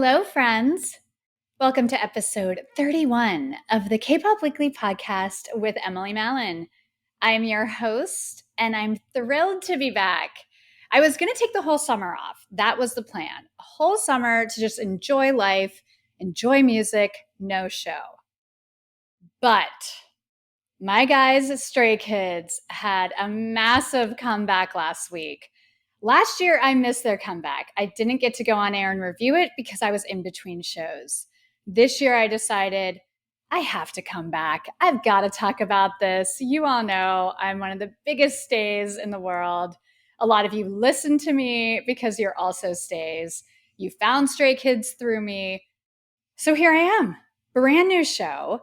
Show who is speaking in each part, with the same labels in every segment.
Speaker 1: Hello, friends. Welcome to episode 31 of the Kpop Weekly podcast with Emily Mallon. I'm your host, and I'm thrilled to be back. I was going to take the whole summer off. That was the plan. A whole summer to just enjoy life, enjoy music, no show. But my guys, Stray Kids, had a massive comeback last week. Last year, I missed their comeback. I didn't get to go on air and review it because I was in between shows. This year, I decided I have to come back. I've got to talk about this. You all know I'm one of the biggest stays in the world. A lot of you listen to me because you're also stays. You found Stray Kids through me. So here I am, brand new show.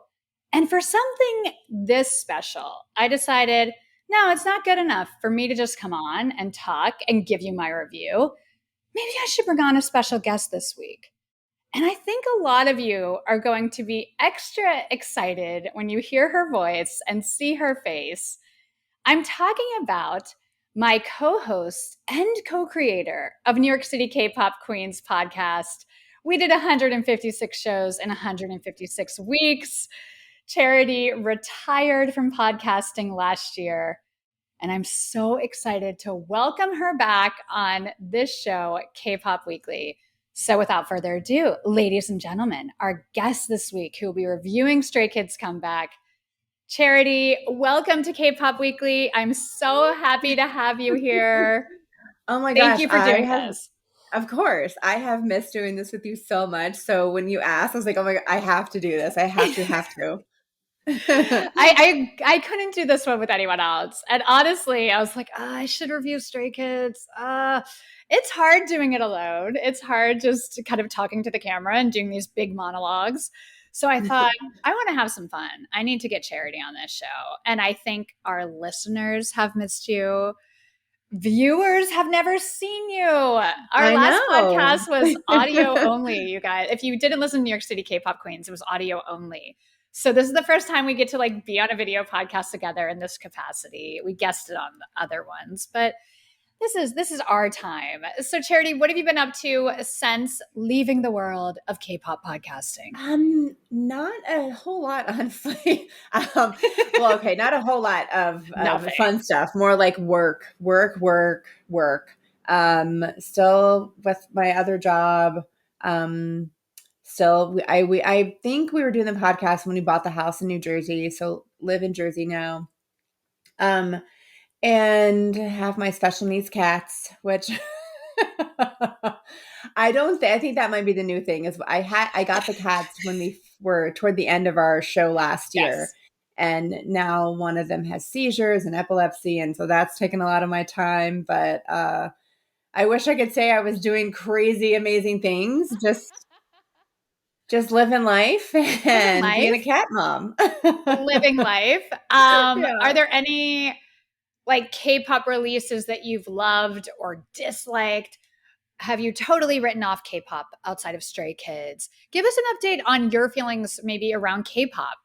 Speaker 1: And for something this special, I decided, no, it's not good enough for me to just come on and talk and give you my review. Maybe I should bring on a special guest this week. And I think a lot of you are going to be extra excited when you hear her voice and see her face. I'm talking about my co-host and co-creator of New York City K-Pop Queens podcast. We did 156 shows in 156 weeks. Charity retired from podcasting last year, and I'm so excited to welcome her back on this show, Kpop Weekly. So without further ado, ladies and gentlemen, our guest this week who will be reviewing Stray Kids' comeback, Charity, welcome to Kpop Weekly. I'm so happy to have you here.
Speaker 2: Oh my
Speaker 1: Thank
Speaker 2: gosh,
Speaker 1: you for doing this.
Speaker 2: Of course, I have missed doing this with you so much. So when you asked, I was like, oh my God, I have to do this. I have to.
Speaker 1: I couldn't do this one with anyone else. And honestly, I was like, I should review Stray Kids. It's hard doing it alone. It's hard just kind of talking to the camera and doing these big monologues. So I thought, I want to have some fun. I need to get Charity on this show. And I think our listeners have missed you. Viewers have never seen you. Our last podcast was audio only, you guys. If you didn't listen to New York City K-Pop Queens, it was audio only. So this is the first time we get to be on a video podcast together in this capacity. We guested on the other ones, but this is our time. So Charity, what have you been up to since leaving the world of K-pop podcasting?
Speaker 2: Not a whole lot, honestly. Well, okay, not a whole lot of fun stuff. More like work. Still with my other job. Still, I think we were doing the podcast when we bought the house in New Jersey. So live in Jersey now. And have my special needs cats, which I think that might be the new thing is I got the cats when we were toward the end of our show last year.
Speaker 1: Yes.
Speaker 2: And now one of them has seizures and epilepsy. And so that's taken a lot of my time. But I wish I could say I was doing crazy, amazing things. Just living life and being a cat mom.
Speaker 1: Living life.
Speaker 2: Yeah.
Speaker 1: Are there any K-pop releases that you've loved or disliked? Have you totally written off K-pop outside of Stray Kids? Give us an update on your feelings maybe around K-pop.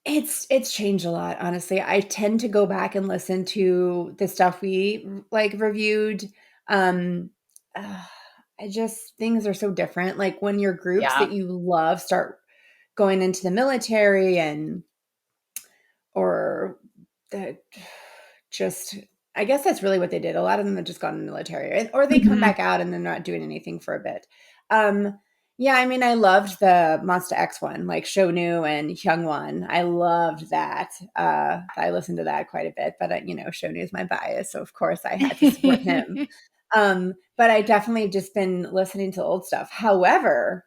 Speaker 2: It's changed a lot, honestly. I tend to go back and listen to the stuff we reviewed. Things are so different. Like when your groups that you love start going into the military I guess that's really what they did. A lot of them have just gone in the military or they come back out and they're not doing anything for a bit. Yeah, I mean, I loved the Monsta X one, like Shownu and Hyungwon. I loved that. I listened to that quite a bit, but Shownu is my bias, so of course I had to support him. But I definitely just been listening to old stuff. However,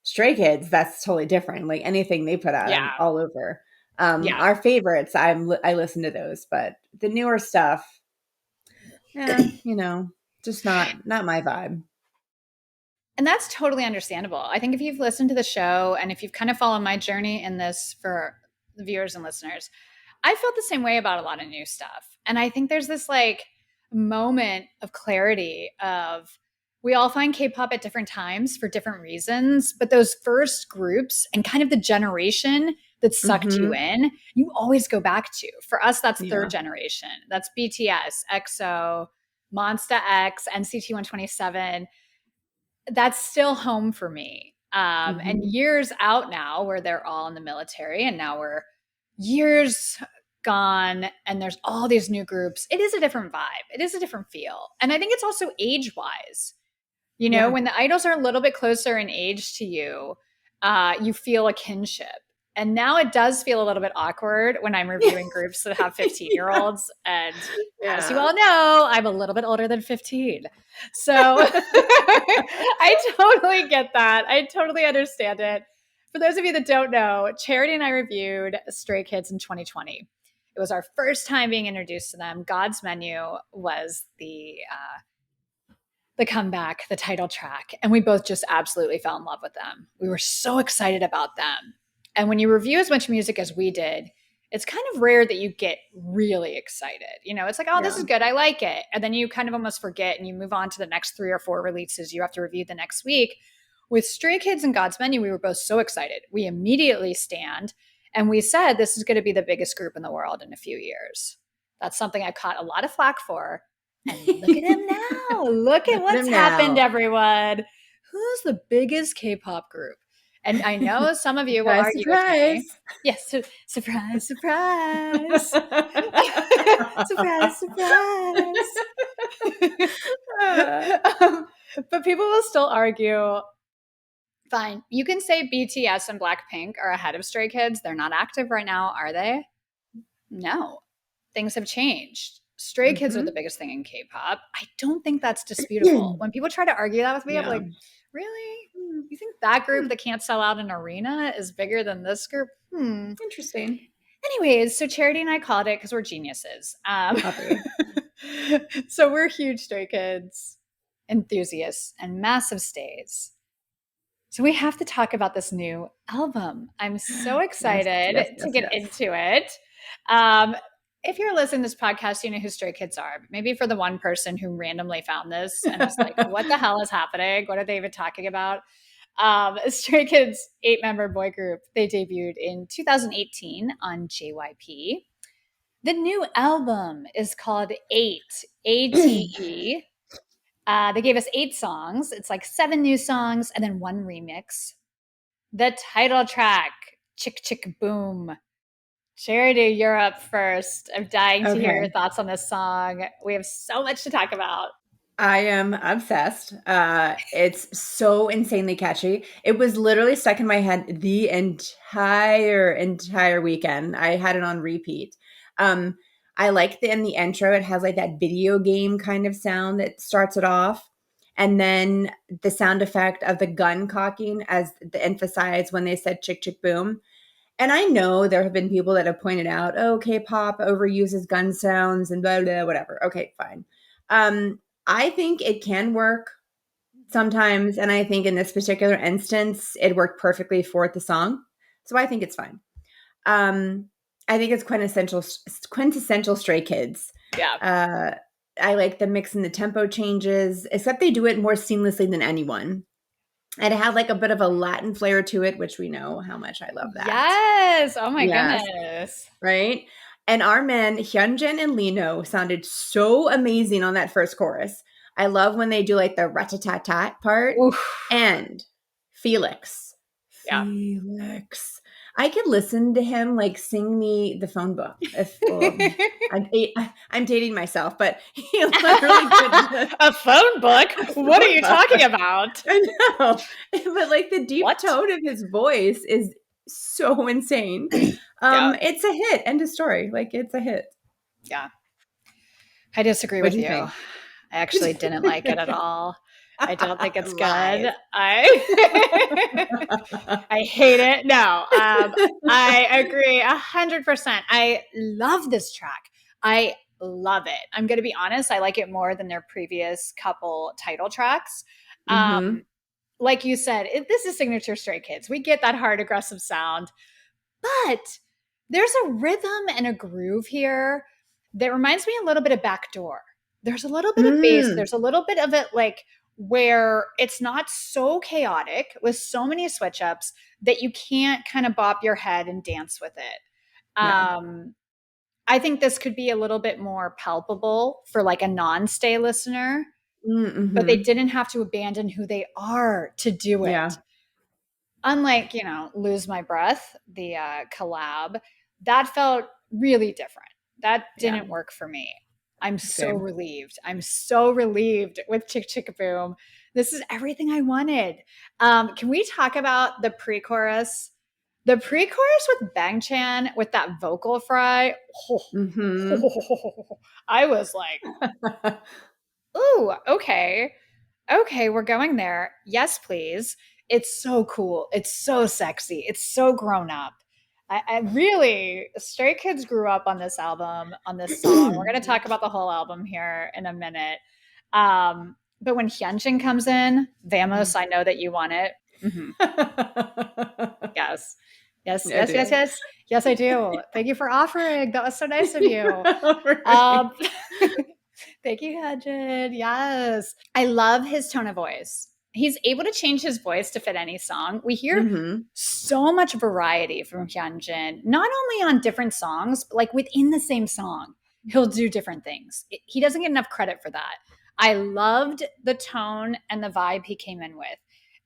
Speaker 2: Stray Kids, that's totally different. Like anything they put out, I'm all over. Our favorites, I listen to those, but the newer stuff, just not my vibe.
Speaker 1: And that's totally understandable. I think if you've listened to the show and if you've kind of followed my journey in this for the viewers and listeners, I felt the same way about a lot of new stuff. And I think there's this moment of clarity of we all find K-pop at different times for different reasons, but those first groups and kind of the generation that sucked you in, you always go back to. For us, that's third generation. That's BTS, EXO, Monsta X, NCT 127. that's still home for me. And
Speaker 2: Mhm.
Speaker 1: years out now where they're all in the military and now we're years gone and there's all these new groups, it is a different vibe. It is a different feel. And I think it's also age wise. You know,
Speaker 2: Yeah.
Speaker 1: when the idols are a little bit closer in age to you, you feel a kinship. And now it does feel a little bit awkward when I'm reviewing groups that have 15-year-olds. And as you
Speaker 2: Yeah.
Speaker 1: all know, I'm a little bit older than 15. So I totally get that. I totally understand it. For those of you that don't know, Charity and I reviewed Stray Kids in 2020. It was our first time being introduced to them. God's Menu was the comeback, the title track, and we both just absolutely fell in love with them. We were so excited about them. And when you review as much music as we did, it's kind of rare that you get really excited. You know, it's like, oh, this
Speaker 2: Yeah.
Speaker 1: is good. I like it. And then you kind of almost forget and you move on to the next 3 or 4 releases you have to review the next week. With Stray Kids and God's Menu, we were both so excited. We immediately stand and we said this is going to be the biggest group in the world in a few years. That's something I caught a lot of flack for. And look at him now. Look at
Speaker 2: Look at
Speaker 1: what's
Speaker 2: him
Speaker 1: happened,
Speaker 2: now.
Speaker 1: everyone. Who's the biggest K-pop group? And I know some of you will
Speaker 2: Surprise,
Speaker 1: argue with
Speaker 2: surprise.
Speaker 1: me. Yes, surprise, surprise. Surprise, surprise.
Speaker 2: Uh,
Speaker 1: But people will still argue. Fine, you can say BTS and Blackpink are ahead of Stray Kids. They're not active right now, are they? No, things have changed. Stray Kids are the
Speaker 2: mhm.
Speaker 1: biggest thing in K-pop. I don't think that's disputable. When people try to argue that with me, I'm
Speaker 2: Yeah.
Speaker 1: like, really? You think that group that can't sell out an arena is bigger than this group?
Speaker 2: Interesting.
Speaker 1: Anyways, so Charity and I called it because we're geniuses.
Speaker 2: Obvious.
Speaker 1: So we're huge Stray Kids enthusiasts and massive stays. So we have to talk about this new album. I'm so
Speaker 2: Yes,
Speaker 1: excited
Speaker 2: yes,
Speaker 1: to
Speaker 2: yes,
Speaker 1: get
Speaker 2: yes.
Speaker 1: into it. Um, if you're listening to this podcast, you know who Stray Kids are. But maybe for the one person who randomly found this and was like, what the hell is happening? What are they even talking about? Stray Kids, 8-member boy group. They debuted in 2018 on JYP. The new album is called Eight, ATE. They gave us 8 songs. It's like 7 new songs and then 1 remix. The title track, Chk Chk Boom. Charity, you're up first. I'm dying to hear your
Speaker 2: Okay.
Speaker 1: thoughts on this song. We have so much to talk about.
Speaker 2: I am obsessed. It's so insanely catchy. It was literally stuck in my head the entire weekend. I had it on repeat. Um, I like in the intro, it has like that video game kind of sound that starts it off. And then the sound effect of the gun cocking as the emphasize when they said chick chick boom. And I know there have been people that have pointed out, oh, K-pop overuses gun sounds and blah, blah, whatever. Okay, fine. I think it can work sometimes. And I think in this particular instance, it worked perfectly for the song. So I think it's fine. Um, I think it's quintessential Stray Kids.
Speaker 1: Yeah.
Speaker 2: Uh, I like the mix and the tempo changes, except they do it more seamlessly than anyone. And it had like a bit of a Latin flair to it, which we know how much I love that.
Speaker 1: Yes. Oh my
Speaker 2: Yes,
Speaker 1: goodness.
Speaker 2: right? And our men, Hyunjin and Lino, sounded so amazing on that first chorus. I love when they do like the rat-a-tat-tat part.
Speaker 1: Oof.
Speaker 2: And Felix.
Speaker 1: Yeah.
Speaker 2: Felix. I could listen to him like sing me the phone book. If I'm dating myself, but he literally could
Speaker 1: A phone book?
Speaker 2: a
Speaker 1: What are
Speaker 2: phone
Speaker 1: you
Speaker 2: book.
Speaker 1: talking about?
Speaker 2: I know. But like the deep
Speaker 1: What?
Speaker 2: tone of his voice is so insane.
Speaker 1: Yeah.
Speaker 2: It's a hit. End of story. Like it's a hit.
Speaker 1: Yeah. I disagree
Speaker 2: What
Speaker 1: with
Speaker 2: do you
Speaker 1: you.
Speaker 2: think?
Speaker 1: I actually didn't like it at all. I don't think it's good.
Speaker 2: Lies.
Speaker 1: I hate it. No, I agree 100%. I love this track. I love it. I'm going to be honest. I like it more than their previous couple title tracks.
Speaker 2: hmm
Speaker 1: Like you said, this is signature Stray Kids. We get that hard, aggressive sound, but there's a rhythm and a groove here that reminds me a little bit of Backdoor. There's a little bit of bass.
Speaker 2: Mm.
Speaker 1: There's a little bit of it like where it's not so chaotic with so many switch ups that you can't kind of bop your head and dance with it.
Speaker 2: Yeah.
Speaker 1: I think this could be a little bit more palpable for like a non-stay listener. but they
Speaker 2: Mm-hmm.
Speaker 1: didn't have to abandon who they are to do it.
Speaker 2: Yeah.
Speaker 1: Unlike, Lose My Breath, the collab, that felt really different. That
Speaker 2: Yeah.
Speaker 1: didn't work for me. I'm so
Speaker 2: Same.
Speaker 1: relieved. I'm so relieved with Chk Chk Boom. This is everything I wanted. Can we talk about the pre chorus? The pre chorus with Bang Chan with that vocal fry.
Speaker 2: Mm-hmm.
Speaker 1: I was like, ooh, okay. Okay, we're going there. Yes, please. It's so cool. It's so sexy. It's so grown up. I really, Stray Kids grew up on this album, on this song. We're going to talk about the whole album here in a minute. But when Hyunjin comes in, Vamos, I know that you want it. Mm-hmm. Yes. Yes,
Speaker 2: I
Speaker 1: yes, yes,
Speaker 2: do.
Speaker 1: yes. Yes, I do. Thank you for offering. That was so nice of you.
Speaker 2: Right.
Speaker 1: Um, Thank you, Hyunjin. Yes. I love his tone of voice. He's able to change his voice to fit any song. We hear
Speaker 2: Mm-hmm.
Speaker 1: so much variety from Hyunjin, not only on different songs, but like within the same song, he'll do different things. He doesn't get enough credit for that. I loved the tone and the vibe he came in with.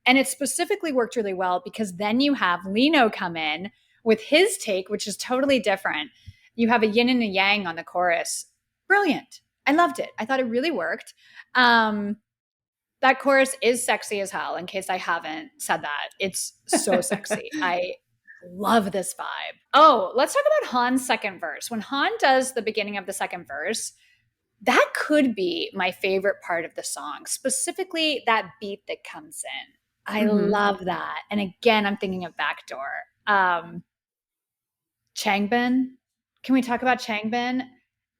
Speaker 1: And it specifically worked really well because then you have Lino come in with his take, which is totally different. You have a yin and a yang on the chorus. Brilliant. I loved it. I thought it really worked. Um, that chorus is sexy as hell, in case I haven't said that. It's so sexy. I love this vibe. Oh, let's talk about Han's second verse. When Han does the beginning of the second verse, that could be my favorite part of the song, specifically that beat that comes in. I
Speaker 2: Mm-hmm.
Speaker 1: love that. And again, I'm thinking of Backdoor. Changbin. Can we talk about Changbin?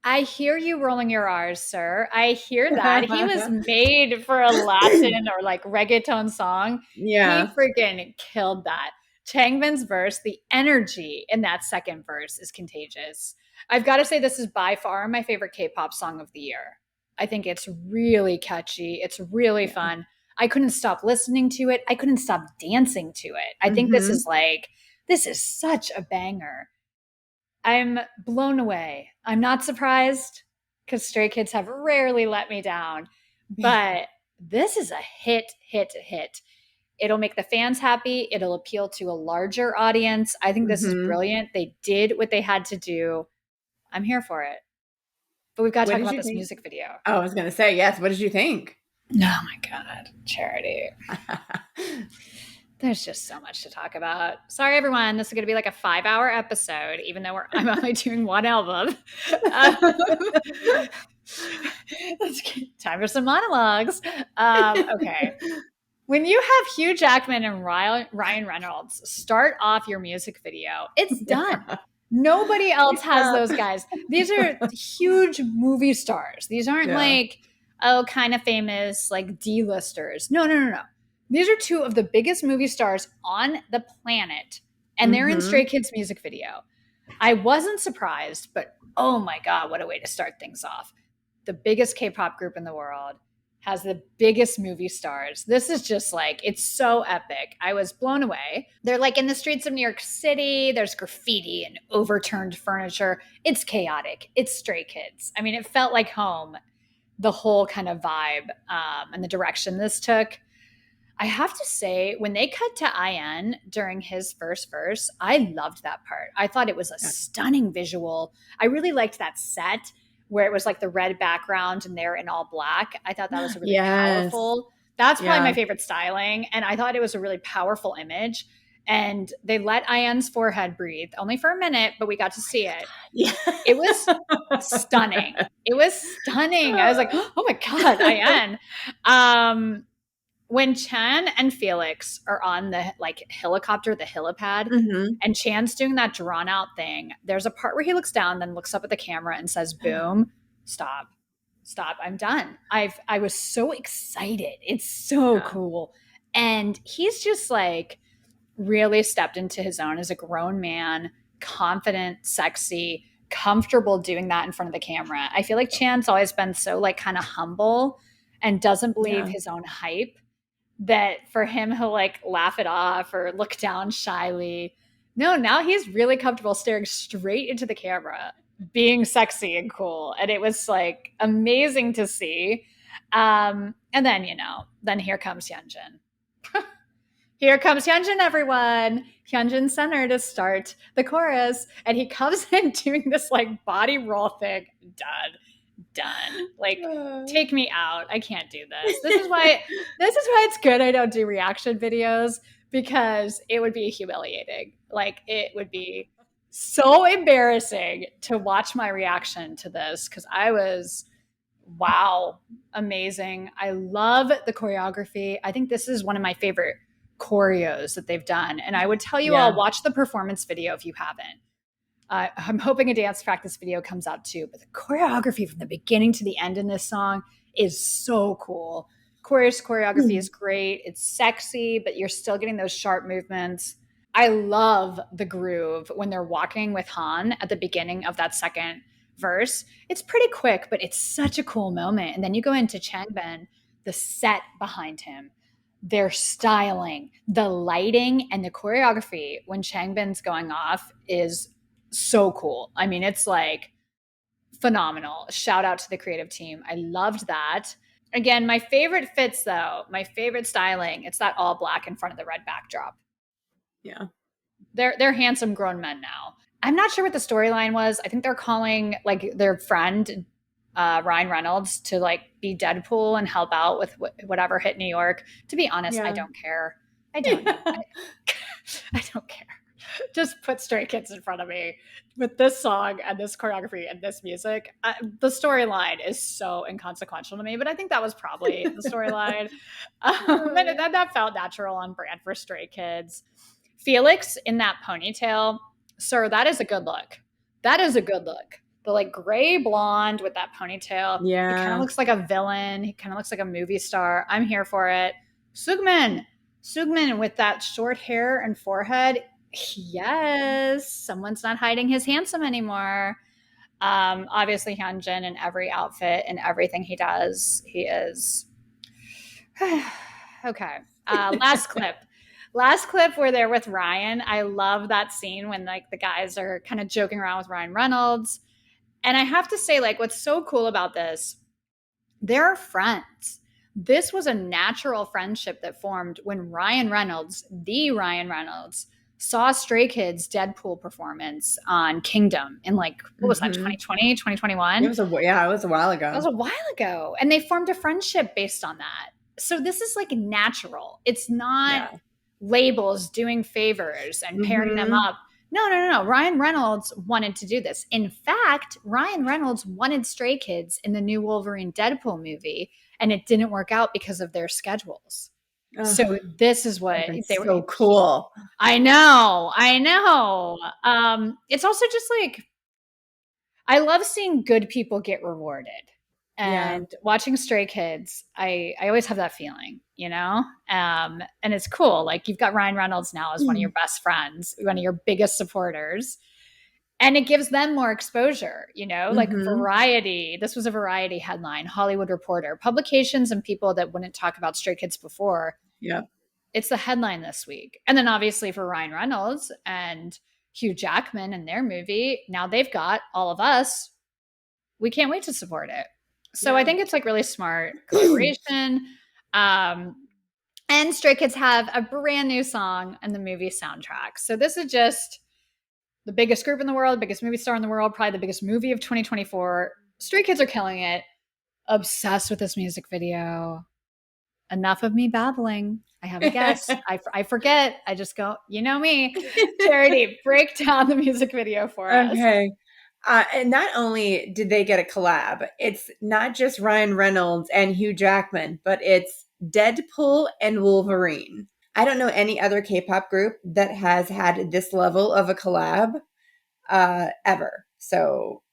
Speaker 1: I hear you rolling your R's, sir. I hear that. He was made for a Latin or like reggaeton song. He
Speaker 2: Yeah.
Speaker 1: freaking killed that. Changbin's verse, the energy in that second verse is contagious. I've got to say, this is by far my favorite K pop song of the year. I think it's really catchy. It's really
Speaker 2: Yeah.
Speaker 1: fun. I couldn't stop listening to it. I couldn't stop dancing to it. I think
Speaker 2: Mm-hmm.
Speaker 1: this is such a banger. I'm blown away. I'm not surprised because Stray Kids have rarely let me down, but this is a hit, hit, hit. It'll make the fans happy. It'll appeal to a larger audience. I think this is
Speaker 2: Mm-hmm.
Speaker 1: brilliant. They did what they had to do. I'm here for it. But we've got to
Speaker 2: What
Speaker 1: talk
Speaker 2: did
Speaker 1: about
Speaker 2: you
Speaker 1: this
Speaker 2: think?
Speaker 1: music video.
Speaker 2: Oh, I was gonna say yes. What did you think?
Speaker 1: Oh my God, Charity. There's just so much to talk about. Sorry, everyone. This is going to be like a 5-hour episode, even though I'm only doing one album. Um, time for some monologues. Okay. When you have Hugh Jackman and Ryan Reynolds start off your music video, it's done. Nobody else has
Speaker 2: Yeah.
Speaker 1: those guys. These are huge movie stars. These aren't
Speaker 2: Yeah.
Speaker 1: like, oh, kind of famous, like D-listers. No, no, no, no. These are two of the biggest movie stars on the planet, and they're in
Speaker 2: Mm-hmm.
Speaker 1: Stray Kids music video. I wasn't surprised, but oh my God, what a way to start things off. The biggest K pop group in the world has the biggest movie stars. This is just like, it's so epic. I was blown away. They're like in the streets of New York City. There's graffiti and overturned furniture. It's chaotic. It's Stray Kids. I mean, it felt like home, the whole kind of vibe and the direction this took. I have to say, when they cut to IN during his first verse, I loved that part. I thought it was a stunning visual. I really liked that set where it was like the red background and they're in all black. I thought that was really
Speaker 2: Yes.
Speaker 1: powerful. That's probably my
Speaker 2: Yeah.
Speaker 1: favorite styling. And I thought it was a really powerful image. And they let IN's forehead breathe only for a minute, but we got to see it.
Speaker 2: Yeah.
Speaker 1: It was stunning. It was stunning. I was like, oh my God, IN. When Chan and Felix are on the like helicopter, the helipad,
Speaker 2: Mm-hmm.
Speaker 1: and Chan's doing that drawn out thing, there's a part where he looks down, then looks up at the camera and says, "Boom, stop, stop, I'm done." I was so excited. It's so
Speaker 2: Yeah.
Speaker 1: cool, and he's just like really stepped into his own as a grown man, confident, sexy, comfortable doing that in front of the camera. I feel like Chan's always been so like kind of humble and doesn't believe
Speaker 2: Yeah.
Speaker 1: his own hype that for him he'll like laugh it off or look down shyly. No, now he's really comfortable staring straight into the camera, being sexy and cool. And it was like amazing to see. And then, then here comes Hyunjin. Here comes Hyunjin, everyone. Hyunjin Center to start the chorus. And he comes in doing this like body roll thing. Done. Like, take me out. I can't do this. This is why it's good I don't do reaction videos, because it would be humiliating. Like, it would be so embarrassing to watch my reaction to this, because I was, wow, amazing. I love the choreography. I think this is one of my favorite choreos that they've done. And I would tell you all, watch the performance video if you haven't. I'm hoping a dance practice video comes out too, but the choreography from the beginning to the end in this song is so cool. Choreography is great. It's sexy, but you're still getting those sharp movements. I love the groove when they're walking with Han at the beginning of that second verse. It's pretty quick, but it's such a cool moment. And then you go into Changbin, the set behind him, their styling, the lighting, and the choreography when Changbin's going off is so cool. I mean, it's like phenomenal. Shout out to the creative team. I loved that. Again, my favorite fits though, my favorite styling, it's that all black in front of the red backdrop.
Speaker 2: Yeah.
Speaker 1: They're handsome grown men now. I'm not sure what the storyline was. I think they're calling like their friend Ryan Reynolds to like be Deadpool and help out with whatever hit New York. To be honest, I don't care. I don't. I don't care. Just put Stray Kids in front of me with this song and this choreography and this music. The storyline is so inconsequential to me, but I think that was probably the storyline. And that felt natural on brand for Stray Kids. Felix in that ponytail, sir, that is a good look. That is a good look. The like gray blonde with that ponytail.
Speaker 2: Yeah.
Speaker 1: He kind of looks like a villain. He kind of looks like a movie star. I'm here for it. Sugmin with that short hair and forehead. Yes, someone's not hiding his handsome anymore. Obviously, Hyunjin in every outfit and everything he does, he is okay. Last clip where they're with Ryan. I love that scene when like the guys are kind of joking around with Ryan Reynolds. And I have to say, like, what's so cool about this, they're friends. This was a natural friendship that formed when Ryan Reynolds, the Ryan Reynolds, saw Stray Kids Deadpool performance on Kingdom in like, what was that, 2020, 2021?
Speaker 2: It was a while ago.
Speaker 1: That was a while ago. And they formed a friendship based on that. So this is like natural. It's not labels doing favors and pairing them up. No. Ryan Reynolds wanted to do this. In fact, Ryan Reynolds wanted Stray Kids in the new Wolverine Deadpool movie, and it didn't work out because of their schedules. So this is what they were.
Speaker 2: So cool.
Speaker 1: I know. It's also just like, I love seeing good people get rewarded. And watching Stray Kids, I always have that feeling, and it's cool. Like, you've got Ryan Reynolds now as one of your best friends, one of your biggest supporters, and it gives them more exposure, like Variety. This was a Variety headline, Hollywood Reporter, publications and people that wouldn't talk about Stray Kids before.
Speaker 2: Yeah.
Speaker 1: It's the headline this week. And then obviously for Ryan Reynolds and Hugh Jackman and their movie, now they've got all of us. We can't wait to support it. So I think it's like really smart collaboration. And Stray Kids have a brand new song in the movie soundtrack. So this is just the biggest group in the world, biggest movie star in the world, probably the biggest movie of 2024. Stray Kids are killing it. Obsessed with this music video. Enough of me babbling. I have a guess. I forget. I just go, me. Charity, break down the music video for us.
Speaker 2: Okay. And not only did they get a collab, it's not just Ryan Reynolds and Hugh Jackman, but it's Deadpool and Wolverine. I don't know any other K-pop group that has had this level of a collab ever. So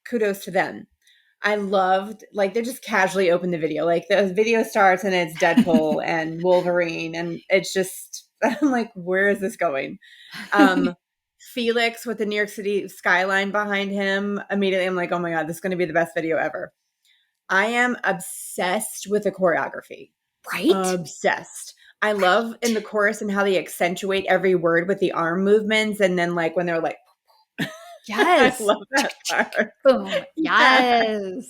Speaker 2: kudos to them. I loved, like, they just casually opened the video. Like, the video starts and it's Deadpool and Wolverine, and it's just, I'm like, where is this going? Felix with the New York City skyline behind him. Immediately, I'm like, oh my God, this is going to be the best video ever. I am obsessed with the choreography.
Speaker 1: Right?
Speaker 2: Obsessed. I love in the chorus and how they accentuate every word with the arm movements. And then, like, when they're like,
Speaker 1: yes.
Speaker 2: I love that part.
Speaker 1: Boom. Yes.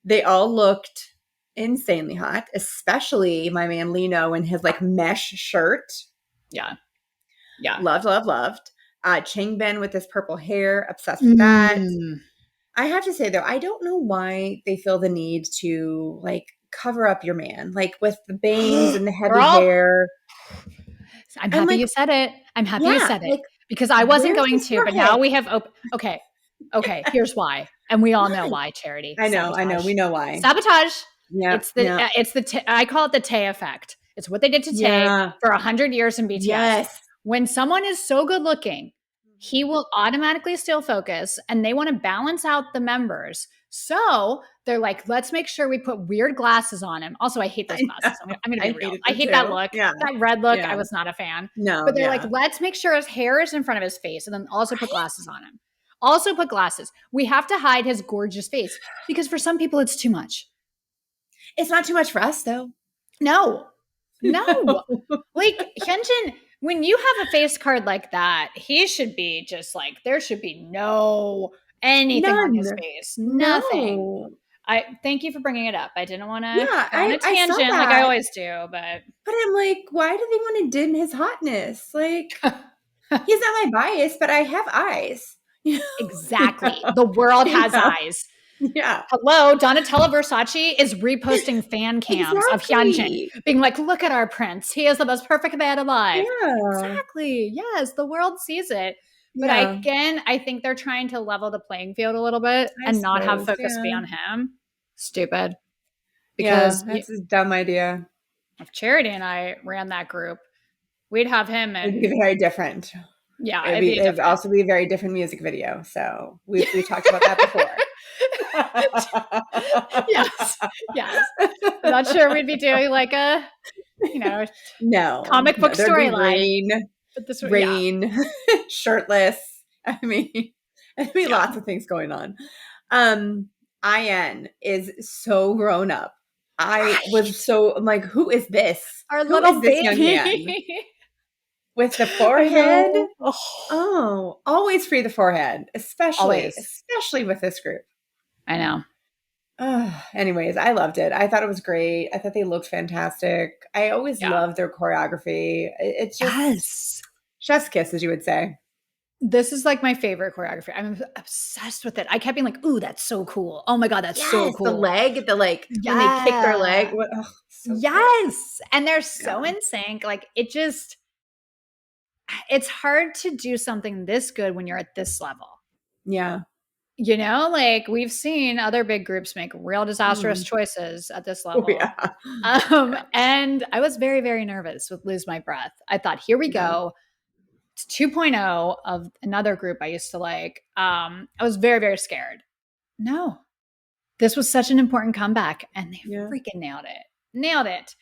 Speaker 2: They all looked insanely hot, especially my man Lino in his like mesh shirt.
Speaker 1: Yeah. Yeah.
Speaker 2: Loved, loved, loved. Changbin with his purple hair, obsessed with that.
Speaker 1: Mm.
Speaker 2: I have to say though, I don't know why they feel the need to like cover up your man, like with the bangs and the heavy
Speaker 1: Girl,
Speaker 2: hair.
Speaker 1: I'm
Speaker 2: I'm
Speaker 1: happy
Speaker 2: like,
Speaker 1: you said it. I'm happy you
Speaker 2: yeah,
Speaker 1: said it
Speaker 2: like
Speaker 1: because I wasn't
Speaker 2: where's
Speaker 1: going
Speaker 2: his
Speaker 1: to, but now
Speaker 2: forehead?
Speaker 1: we have okay. Okay, here's why. And we all know
Speaker 2: Why?
Speaker 1: why, Charity.
Speaker 2: I know,
Speaker 1: Sabotage.
Speaker 2: we know why.
Speaker 1: Sabotage.
Speaker 2: Yeah, yeah,
Speaker 1: It's the I call it the Tay effect. It's what they did to Tay
Speaker 2: yeah.
Speaker 1: for 100 years in BTS.
Speaker 2: Yes.
Speaker 1: When someone is so good looking, he will automatically steal focus and they want to balance out the members. So they're like, let's make sure we put weird glasses on him. Also, I hate those
Speaker 2: I know.
Speaker 1: glasses. I'm going to be
Speaker 2: I
Speaker 1: real.
Speaker 2: hated
Speaker 1: I
Speaker 2: them
Speaker 1: hate that
Speaker 2: too.
Speaker 1: look.
Speaker 2: Yeah.
Speaker 1: That red look, I
Speaker 2: Yeah.
Speaker 1: was not a fan.
Speaker 2: No,
Speaker 1: But they're like,
Speaker 2: yeah.
Speaker 1: let's make sure his hair is in front of his face and then also put
Speaker 2: Right?
Speaker 1: glasses on him. Also put glasses. We have to hide his gorgeous face because for some people it's too much.
Speaker 2: It's not too much for us though.
Speaker 1: No, no.
Speaker 2: No.
Speaker 1: Like Hyunjin, when you have a face card like that, he should be just like there should be no anything on his
Speaker 2: None.
Speaker 1: face, nothing.
Speaker 2: No.
Speaker 1: I thank you for bringing it up. I didn't want to
Speaker 2: Yeah,
Speaker 1: go on a
Speaker 2: I saw
Speaker 1: tangent like I
Speaker 2: that,
Speaker 1: always do, but
Speaker 2: but I'm like, why do they want to dim his hotness? Like, he's not my bias, but I have eyes.
Speaker 1: exactly. The world
Speaker 2: You
Speaker 1: has
Speaker 2: know?
Speaker 1: eyes.
Speaker 2: Yeah,
Speaker 1: Hello, Donatella Versace is reposting fan cams of Hyunjin,
Speaker 2: exactly.
Speaker 1: being like, look at our prince. He is the most perfect man alive.
Speaker 2: Yeah,
Speaker 1: Exactly. Yes, the world sees it. But
Speaker 2: yeah.
Speaker 1: I think they're trying to level the playing field a little bit
Speaker 2: I
Speaker 1: and not have
Speaker 2: suppose.
Speaker 1: focus be
Speaker 2: Yeah,
Speaker 1: on him. Stupid.
Speaker 2: yeah.
Speaker 1: Because
Speaker 2: That's a dumb idea.
Speaker 1: if Charity and I ran that group, we'd have him
Speaker 2: It'd be
Speaker 1: and
Speaker 2: very different.
Speaker 1: yeah, it'd be
Speaker 2: It'd
Speaker 1: different.
Speaker 2: also be a very different music video. So we talked about that before.
Speaker 1: Yes. Yes. I'm not sure we'd be doing like a, you know,
Speaker 2: No,
Speaker 1: comic book
Speaker 2: no, there'd be
Speaker 1: storyline.
Speaker 2: rain,
Speaker 1: But this yeah.
Speaker 2: rain, shirtless. I mean, there'd be
Speaker 1: Yeah.
Speaker 2: lots of things going on. IN is so grown up. I
Speaker 1: Right.
Speaker 2: was so I'm like, who is this?
Speaker 1: Our
Speaker 2: Who
Speaker 1: little
Speaker 2: is this young man
Speaker 1: baby.
Speaker 2: with the
Speaker 1: I
Speaker 2: forehead?
Speaker 1: know. Oh,
Speaker 2: Oh, always free the forehead, especially
Speaker 1: always.
Speaker 2: with this group.
Speaker 1: I know.
Speaker 2: Anyways, I loved it. I thought it was great. I thought they looked fantastic. I always
Speaker 1: Yeah.
Speaker 2: loved their choreography. It's just
Speaker 1: Yes.
Speaker 2: chef's kiss, as you would say.
Speaker 1: This is like my favorite choreography. I'm obsessed with it. I kept being like, "Ooh, that's so cool. Oh my god, that's so
Speaker 2: Yes, the
Speaker 1: cool."
Speaker 2: leg, the like when they kick their leg.
Speaker 1: Yeah.
Speaker 2: So good.
Speaker 1: Yes. And they're so
Speaker 2: Yeah.
Speaker 1: in sync. Like it just it's hard to do something this good when you're at this level.
Speaker 2: Yeah.
Speaker 1: You know, like we've seen other big groups make real disastrous
Speaker 2: Mm.
Speaker 1: choices at this
Speaker 2: Oh
Speaker 1: level.
Speaker 2: yeah. Yeah.
Speaker 1: And I was very, very nervous with Lose My Breath. I thought, here we
Speaker 2: Yeah.
Speaker 1: go. It's 2.0 of another group I used to like. I was very, very scared. No, this was such an important comeback, and they
Speaker 2: Yeah.
Speaker 1: freaking nailed it. Nailed it.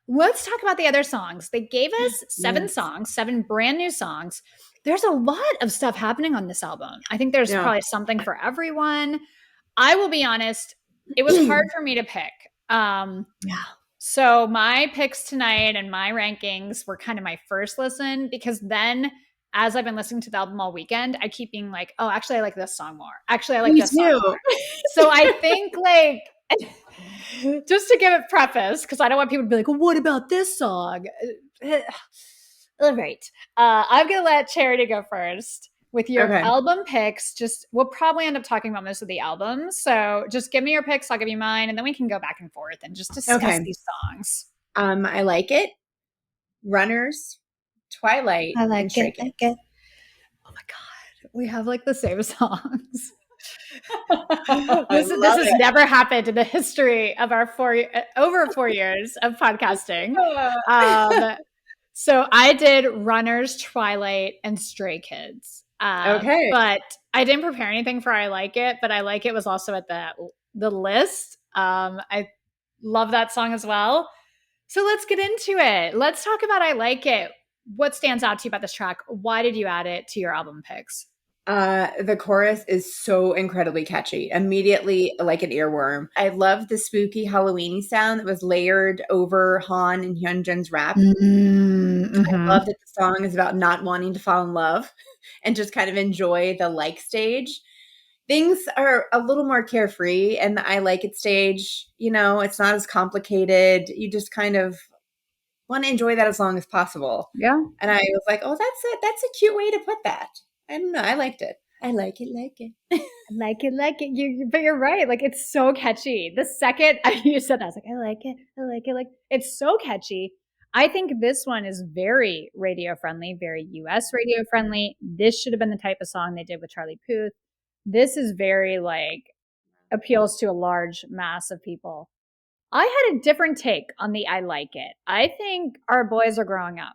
Speaker 1: Let's talk about the other songs. They gave us 7
Speaker 2: Yes.
Speaker 1: songs, 7 brand new songs. There's a lot of stuff happening on this album. I think there's
Speaker 2: Yeah.
Speaker 1: probably something for everyone. I will be honest, it was hard for me to pick.
Speaker 2: Yeah.
Speaker 1: So my picks tonight and my rankings were kind of my first listen because then as I've been listening to the album all weekend, I keep being like, oh, actually, I like this song more. Actually, I like
Speaker 2: Me
Speaker 1: this song
Speaker 2: too.
Speaker 1: more. So I think like just to give it preface, because I don't want people to be like, well, what about this song? All right. I'm going to let Charity go first with your
Speaker 2: Okay.
Speaker 1: album picks. Just we'll probably end up talking about most of the albums. So just give me your picks, I'll give you mine, and then we can go back and forth and just discuss
Speaker 2: Okay.
Speaker 1: these songs.
Speaker 2: I like it. Runners, Twilight, and Stray Kids.
Speaker 1: Like it. Oh my god, we have like the same songs.
Speaker 2: I
Speaker 1: This
Speaker 2: love
Speaker 1: has
Speaker 2: it.
Speaker 1: never happened in the history of our over 4 years of podcasting. So I did Runners, Twilight, and Stray Kids.
Speaker 2: Okay.
Speaker 1: But I didn't prepare anything for I Like It, but I Like It was also at the list. I love that song as well. So let's get into it. Let's talk about I Like It. What stands out to you about this track? Why did you add it to your album picks?
Speaker 2: The chorus is so incredibly catchy. Immediately like an earworm. I love the spooky Halloweeny sound that was layered over Han and Hyunjin's rap.
Speaker 1: Mm-hmm.
Speaker 2: I love that the song is about not wanting to fall in love and just kind of enjoy the like stage. things are a little more carefree, and the I Like It stage, it's not as complicated. You just kind of want to enjoy that as long as possible.
Speaker 1: Yeah.
Speaker 2: And I was like, oh, that's a cute way to put that. I don't know. I liked it. I like it.
Speaker 1: Like it. But you're right. Like it's so catchy. The second you said that, I was like, I like it. I like it. Like it's so catchy. I think this one is very radio friendly, very US radio friendly. This should have been the type of song they did with Charlie Puth. This is very like appeals to a large mass of people. I had a different take on the I like it. I think our boys are growing up.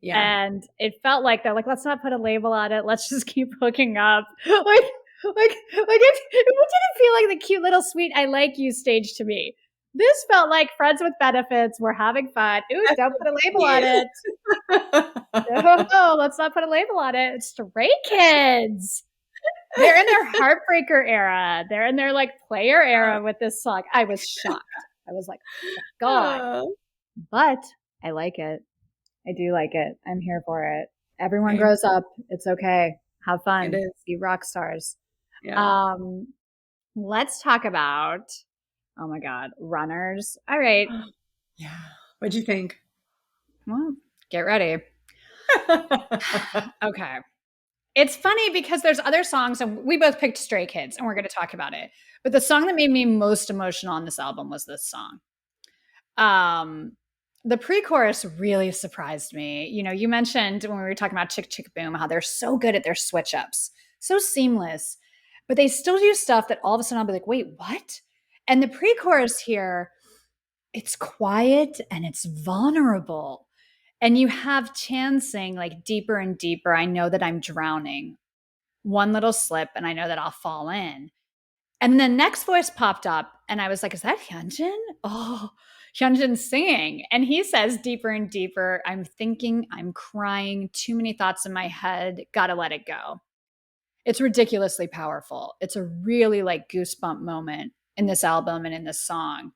Speaker 2: Yeah.
Speaker 1: And it felt like they're like, let's not put a label on it. Let's just keep hooking up. It didn't feel like the cute little sweet I like you stage to me. This felt like friends with benefits. We're having fun. Ooh, don't put a label on it. No, let's not put a label on it. It's Stray Kids. They're in their heartbreaker era. They're in their like player era with this song. I was shocked. I was like, oh God. But I like it. I do like it. I'm here for it. Everyone
Speaker 2: Same.
Speaker 1: grows up. It's okay. Have
Speaker 2: It
Speaker 1: fun.
Speaker 2: is.
Speaker 1: Be rock stars.
Speaker 2: Yeah.
Speaker 1: Um, let's talk about, oh my God, runners. All right.
Speaker 2: Yeah. What'd you think?
Speaker 1: Well, get ready. Okay. It's funny because there's other songs, and we both picked Stray Kids, and we're going to talk about it. But the song that made me most emotional on this album was this song. Um, the pre-chorus really surprised me. You know, you mentioned when we were talking about Chk Chk Boom how they're so good at their switch ups, so seamless, but they still do stuff that all of a sudden I'll be like, wait, what? And the pre-chorus here, it's quiet and it's vulnerable. And you have Chan saying like deeper and deeper, I know that I'm drowning. One little slip and I know that I'll fall in. And the next voice popped up, and I was like, is that Hyunjin? Oh, Hyunjin's singing. And he says, deeper and deeper, I'm thinking, I'm crying, too many thoughts in my head, gotta let it go. It's ridiculously powerful. It's a really like goosebump moment in this album and in this song.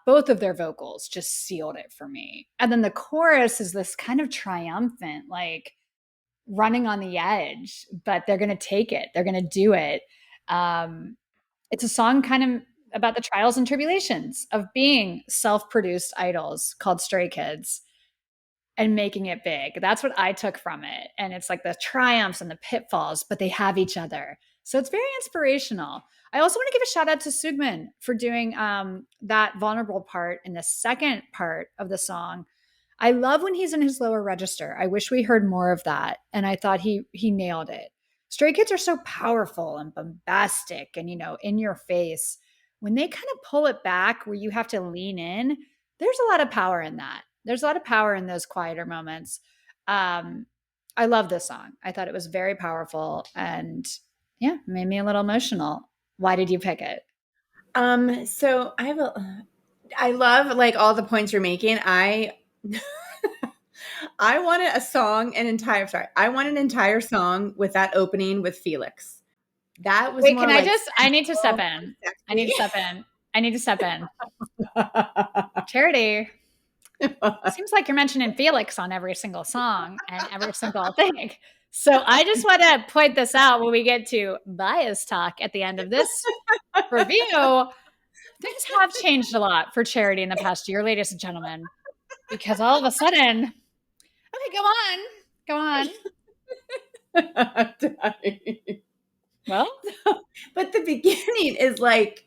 Speaker 1: Both of their vocals just sealed it for me. And then the chorus is this kind of triumphant, like running on the edge, but they're going to take it. They're going to do it. Um, it's a song kind of about the trials and tribulations of being self-produced idols called Stray Kids and making it big. That's what I took from it. And it's like the triumphs and the pitfalls, but they have each other. So it's very inspirational. I also want to give a shout out to Sugman for doing that vulnerable part in the second part of the song. I love when he's in his lower register. I wish we heard more of that. And I thought he nailed it. Stray Kids are so powerful and bombastic and, you know, in your face. When they kind of pull it back where you have to lean in, there's a lot of power in that. There's a lot of power in those quieter moments. I love this song. I thought it was very powerful and yeah, made me a little emotional. Why did you pick it?
Speaker 2: So I love like all the points you're making. I wanted a song, I want an entire song with that opening with Felix. That was
Speaker 1: Wait, can
Speaker 2: more
Speaker 1: I
Speaker 2: like
Speaker 1: just, I need to step
Speaker 2: sensual
Speaker 1: in.
Speaker 2: and
Speaker 1: I need to
Speaker 2: sexy.
Speaker 1: step in. I need to step in. Charity, seems like you're mentioning Felix on every single song and every single thing. So I just want to point this out when we get to bias talk at the end of this review. Things have changed a lot for Charity in the past year, ladies and gentlemen, because all of a sudden, okay, go on, go on.
Speaker 2: I'm dying.
Speaker 1: Well,
Speaker 2: But the beginning is like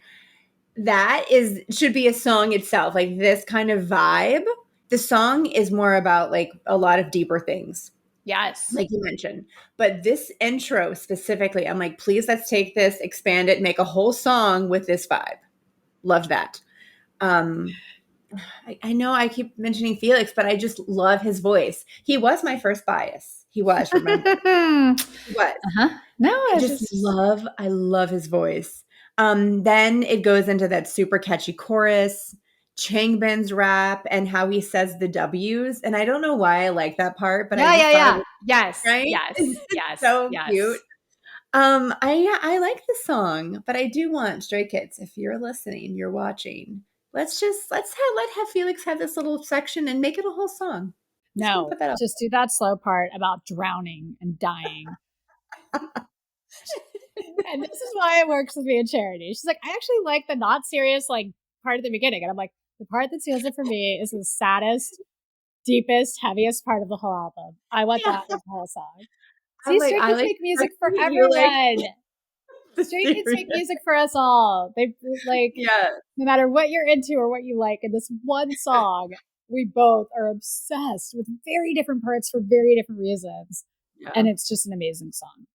Speaker 2: that is should be a song itself, like this kind of vibe. The song is more about like a lot of deeper things,
Speaker 1: yes.
Speaker 2: like you mentioned. But this intro specifically, I'm like, please let's take this, expand it, make a whole song with this vibe. Loved that. Um, I know I keep mentioning Felix, but I just love his voice. He was my first bias. He was, remember? He was.
Speaker 1: Uh-huh. No,
Speaker 2: I love his voice. Then it goes into that super catchy chorus, Changbin's rap, and how he says the W's. And I don't know why I like that part, but I
Speaker 1: yeah,
Speaker 2: just
Speaker 1: yeah,
Speaker 2: thought it
Speaker 1: yeah.
Speaker 2: was
Speaker 1: Yes,
Speaker 2: right.
Speaker 1: yes, yes,
Speaker 2: So cute.
Speaker 1: yes.
Speaker 2: I like the song, but I do want Stray Kids. If you're listening, you're watching. Let's have Felix have this little section and make it a whole song. Just want to
Speaker 1: No,
Speaker 2: put that up.
Speaker 1: just do that slow part about drowning and dying.
Speaker 3: And this is why it works with me and Charity. She's like, I actually like the not serious like part at the beginning. And I'm like, the part that seals it for me is the saddest, deepest, heaviest part of the whole album. I want
Speaker 2: Yeah.
Speaker 3: that as the whole song. See,
Speaker 2: I'm like,
Speaker 3: Stray
Speaker 2: I
Speaker 3: Kids
Speaker 2: like
Speaker 3: make music for
Speaker 2: the you like
Speaker 3: everyone.
Speaker 2: the
Speaker 3: Stray Kids
Speaker 2: serious.
Speaker 3: make music for us all. They like,
Speaker 2: Yeah.
Speaker 3: no matter what you're into or what you like, in this one song, we both are obsessed with very different parts for very different reasons.
Speaker 2: Yeah.
Speaker 3: And it's just an amazing song.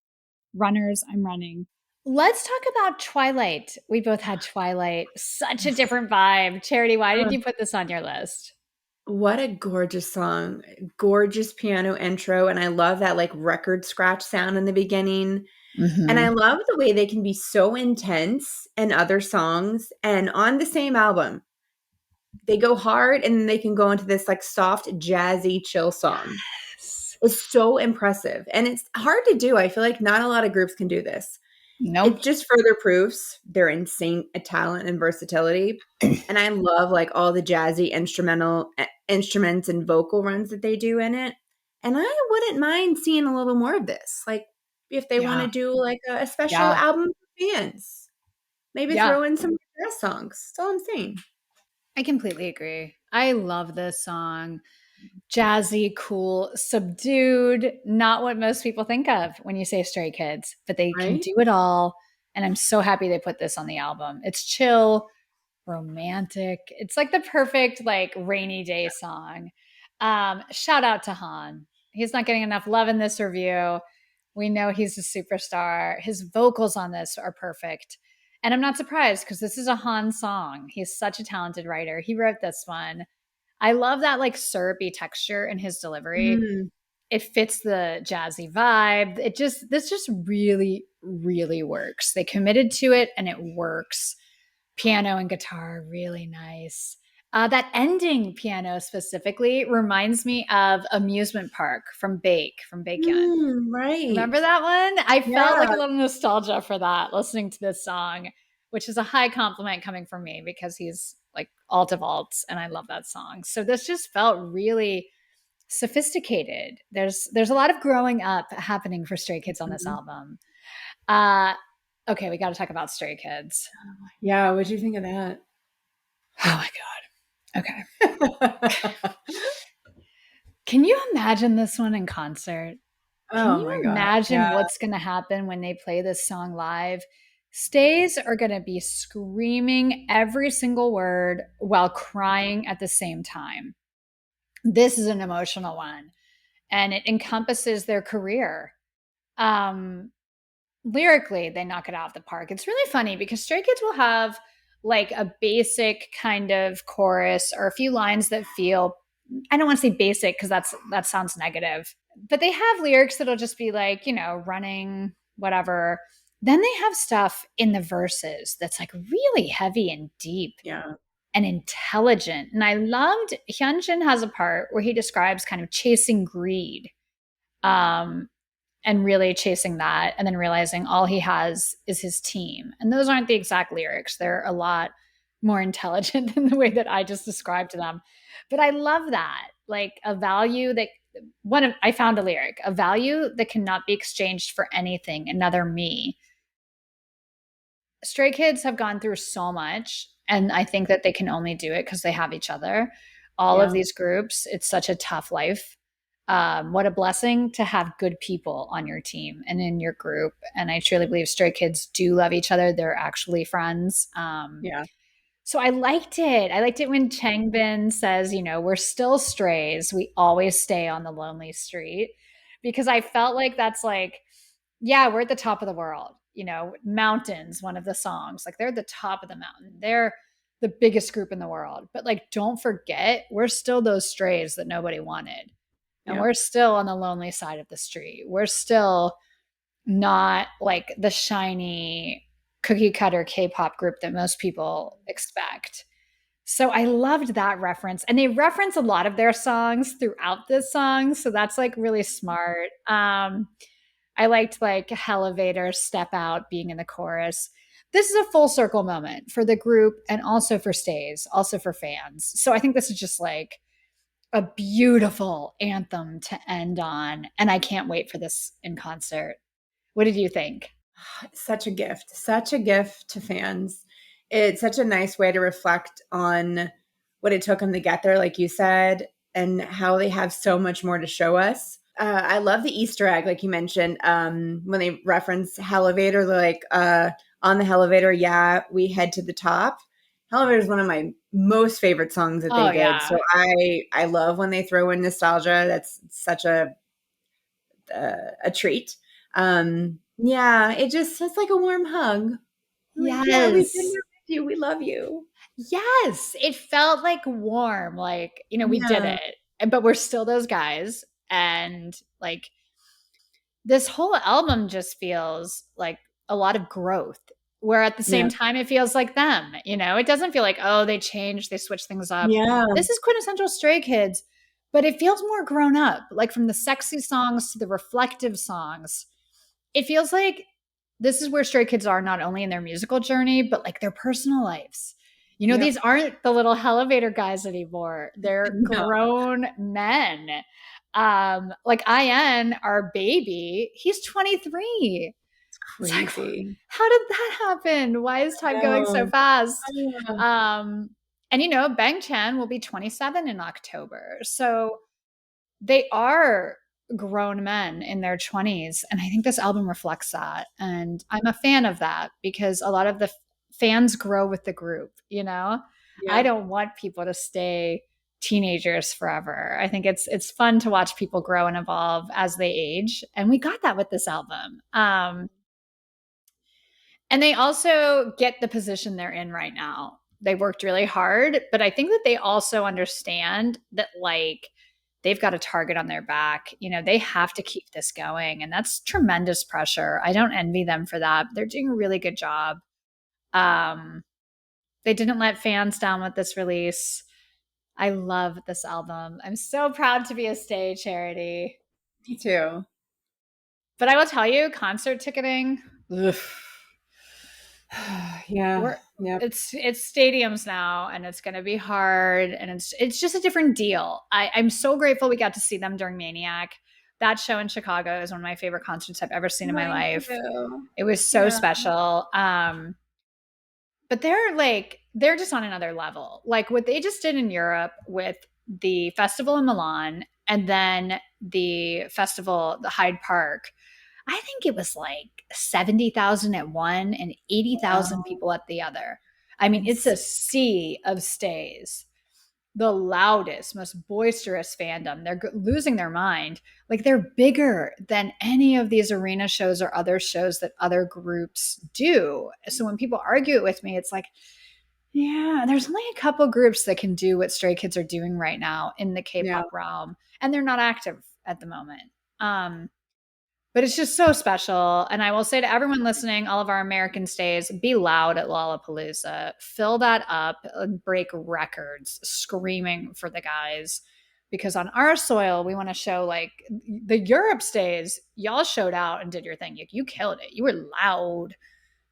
Speaker 3: Runners, I'm running.
Speaker 1: Let's talk about Twilight. We both had Twilight. Such a different vibe. Charity, why did
Speaker 2: Uh,
Speaker 1: you put this on your list?
Speaker 2: what a gorgeous song. Gorgeous piano intro. And I love that like record scratch sound in the beginning. And I
Speaker 1: Mm-hmm.
Speaker 2: love the way they can be so intense in other songs. And on the same album, they go hard and then they can go into this like soft, jazzy, chill song.
Speaker 1: Yes.
Speaker 2: It's so impressive. And it's hard to do. I feel like not a lot of groups can do this.
Speaker 1: Nope.
Speaker 2: It just further proves their insane talent and versatility. And I love like all the jazzy instrumental instruments and vocal runs that they do in it. And I wouldn't mind seeing a little more of this. Like if they want to
Speaker 1: Yeah.
Speaker 2: do like a special
Speaker 1: Yeah.
Speaker 2: album for fans, maybe
Speaker 1: Yeah.
Speaker 2: throw in some jazz songs. That's all I'm saying.
Speaker 1: I completely agree. I love this song. Jazzy, cool, subdued, not what most people think of when you say Stray Kids, but they can
Speaker 2: Right?
Speaker 1: do it all. And I'm so happy they put this on the album. It's chill, romantic. It's like the perfect like rainy day song. Shout out to Han. He's not getting enough love in this review. We know he's a superstar. His vocals on this are perfect. And I'm not surprised because this is a Han song. He's such a talented writer. He wrote this one. I love that like syrupy texture in his delivery.
Speaker 2: Mm,
Speaker 1: It fits the jazzy vibe. This just really, really works. They committed to it and it works. Piano and guitar, really nice. That ending piano specifically reminds me of Amusement Park from from Baekhyun.
Speaker 2: right.
Speaker 1: Remember that one? I felt like
Speaker 2: Yeah.
Speaker 1: a little nostalgia for that listening to this song, which is a high compliment coming from me because he's like alt of alts and I love that song. So this just felt really sophisticated. There's a lot of growing up happening for Stray Kids on this
Speaker 2: Mhm.
Speaker 1: album. Uh okay, we got to talk about Stray Kids.
Speaker 2: Yeah. What'd you think of that?
Speaker 1: Oh my god. Okay. Can you imagine this one in concert? Can
Speaker 2: Oh
Speaker 1: you
Speaker 2: my god.
Speaker 1: imagine
Speaker 2: Yeah.
Speaker 1: what's going to happen when they play this song live? Stays are going to be screaming every single word while crying at the same time. This is an emotional one and it encompasses their career. Um, Lyrically, they knock it out of the park. It's really funny because Stray Kids will have like a basic kind of chorus or a few lines that feel, I don't want to say basic because that sounds negative, but they have lyrics that'll just be like, running, whatever. Then they have stuff in the verses that's like really heavy and deep
Speaker 2: Yeah.
Speaker 1: and intelligent. And I loved Hyunjin has a part where he describes kind of chasing greed. Um, and really chasing that and then realizing all he has is his team. And those aren't the exact lyrics. They're a lot more intelligent than the way that I just described them. But I love that. Like a value that I found a lyric, a value that cannot be exchanged for anything, another me. Stray Kids have gone through so much and I think that they can only do it because they have each other. All of
Speaker 2: Yeah.
Speaker 1: these groups, it's such a tough life. What a blessing to have good people on your team and in your group. And I truly believe Stray Kids do love each other. They're actually friends.
Speaker 2: Yeah.
Speaker 1: So I liked it. I liked it when Changbin says, we're still strays. We always stay on the lonely street because I felt like that's like, yeah, we're at the top of the world. Mountains, one of the songs, like they're the top of the mountain. They're the biggest group in the world. But like, don't forget, we're still those strays that nobody wanted. And
Speaker 2: Yeah.
Speaker 1: we're still on the lonely side of the street. We're still not like the shiny cookie cutter K-pop group that most people expect. So I loved that reference. And they reference a lot of their songs throughout this song. So that's like really smart. I liked like Elevator, Step Out being in the chorus. This is a full circle moment for the group and also for Stays, also for fans. So I think this is just like a beautiful anthem to end on. And I can't wait for this in concert. What did you think?
Speaker 2: Such a gift to fans. It's such a nice way to reflect on what it took them to get there, like you said, and how they have so much more to show us. I love the Easter egg, like you mentioned, when they reference Elevator, like on the elevator, yeah, we head to the top. Elevator is one of my most favorite songs that they
Speaker 1: Oh
Speaker 2: did. So
Speaker 1: yeah.
Speaker 2: I love when they throw in nostalgia. That's such a treat. Yeah, it's like a warm hug. Like, yeah, we've been
Speaker 1: Yes.
Speaker 2: there with you. We love you.
Speaker 1: Yes. It felt like warm. Like, we did
Speaker 2: Yeah,
Speaker 1: it. But we're still those guys. And like this whole album just feels like a lot of growth. Where at the same
Speaker 2: yeah,
Speaker 1: time it feels like them, it doesn't feel like, oh, they changed, they switched things up.
Speaker 2: yeah,
Speaker 1: This is quintessential Stray Kids, but it feels more grown up, like from the sexy songs to the reflective songs. It feels like this is where Stray Kids are, not only in their musical journey, but like their personal lives. These
Speaker 2: yep.
Speaker 1: aren't the little elevator guys anymore. They're
Speaker 2: No,
Speaker 1: grown men. Like IN, our baby, he's 23.
Speaker 2: it's
Speaker 1: It's like,
Speaker 2: crazy.
Speaker 1: how did that happen? Why is time going so
Speaker 2: No,
Speaker 1: fast?
Speaker 2: oh,
Speaker 1: And Bang Chan will be 27 in October. So they are grown men in their 20s. And I think this album reflects that. And I'm a fan of that because a lot of the fans grow with the group. I
Speaker 2: yeah,
Speaker 1: don't want people to stay teenagers forever. I think it's fun to watch people grow and evolve as they age. And we got that with this album. And they also get the position they're in right now. They worked really hard, but I think that they also understand that like they've got a target on their back. They have to keep this going, and that's tremendous pressure. I don't envy them for that. They're doing a really good job. Um, they didn't let fans down with this release. I love this album. I'm so proud to be a Stay Charity.
Speaker 2: me too.
Speaker 1: But I will tell you, concert ticketing, ugh,
Speaker 2: Yeah,
Speaker 1: we're
Speaker 2: yep.
Speaker 1: it's stadiums now, and it's going to be hard, and it's just a different deal. I'm so grateful we got to see them during Maniac. That show in Chicago is one of my favorite concerts I've ever seen in my
Speaker 2: Mine
Speaker 1: life.
Speaker 2: too.
Speaker 1: It was so
Speaker 2: Yeah,
Speaker 1: special. But they're just on another level. Like what they just did in Europe with the festival in Milan and then the festival, the Hyde Park. I think it was like 70,000 at one and 80,000
Speaker 2: wow.
Speaker 1: people at the other. I mean, it's a
Speaker 2: Insane.
Speaker 1: sea of stays, the loudest, most boisterous fandom. They're losing their mind. Like they're bigger than any of these arena shows or other shows that other groups do. So when people argue it with me, it's like, yeah, there's only a couple groups that can do what Stray Kids are doing right now in the
Speaker 2: Yeah,
Speaker 1: K-pop realm, and they're not active at the moment. Um, but it's just so special. And I will say to everyone listening, all of our American stays, be loud at Lollapalooza. Fill that up and break records screaming for the guys. Because on our soil, we want to show like the Europe stays, y'all showed out and did your thing. You killed it. You were loud,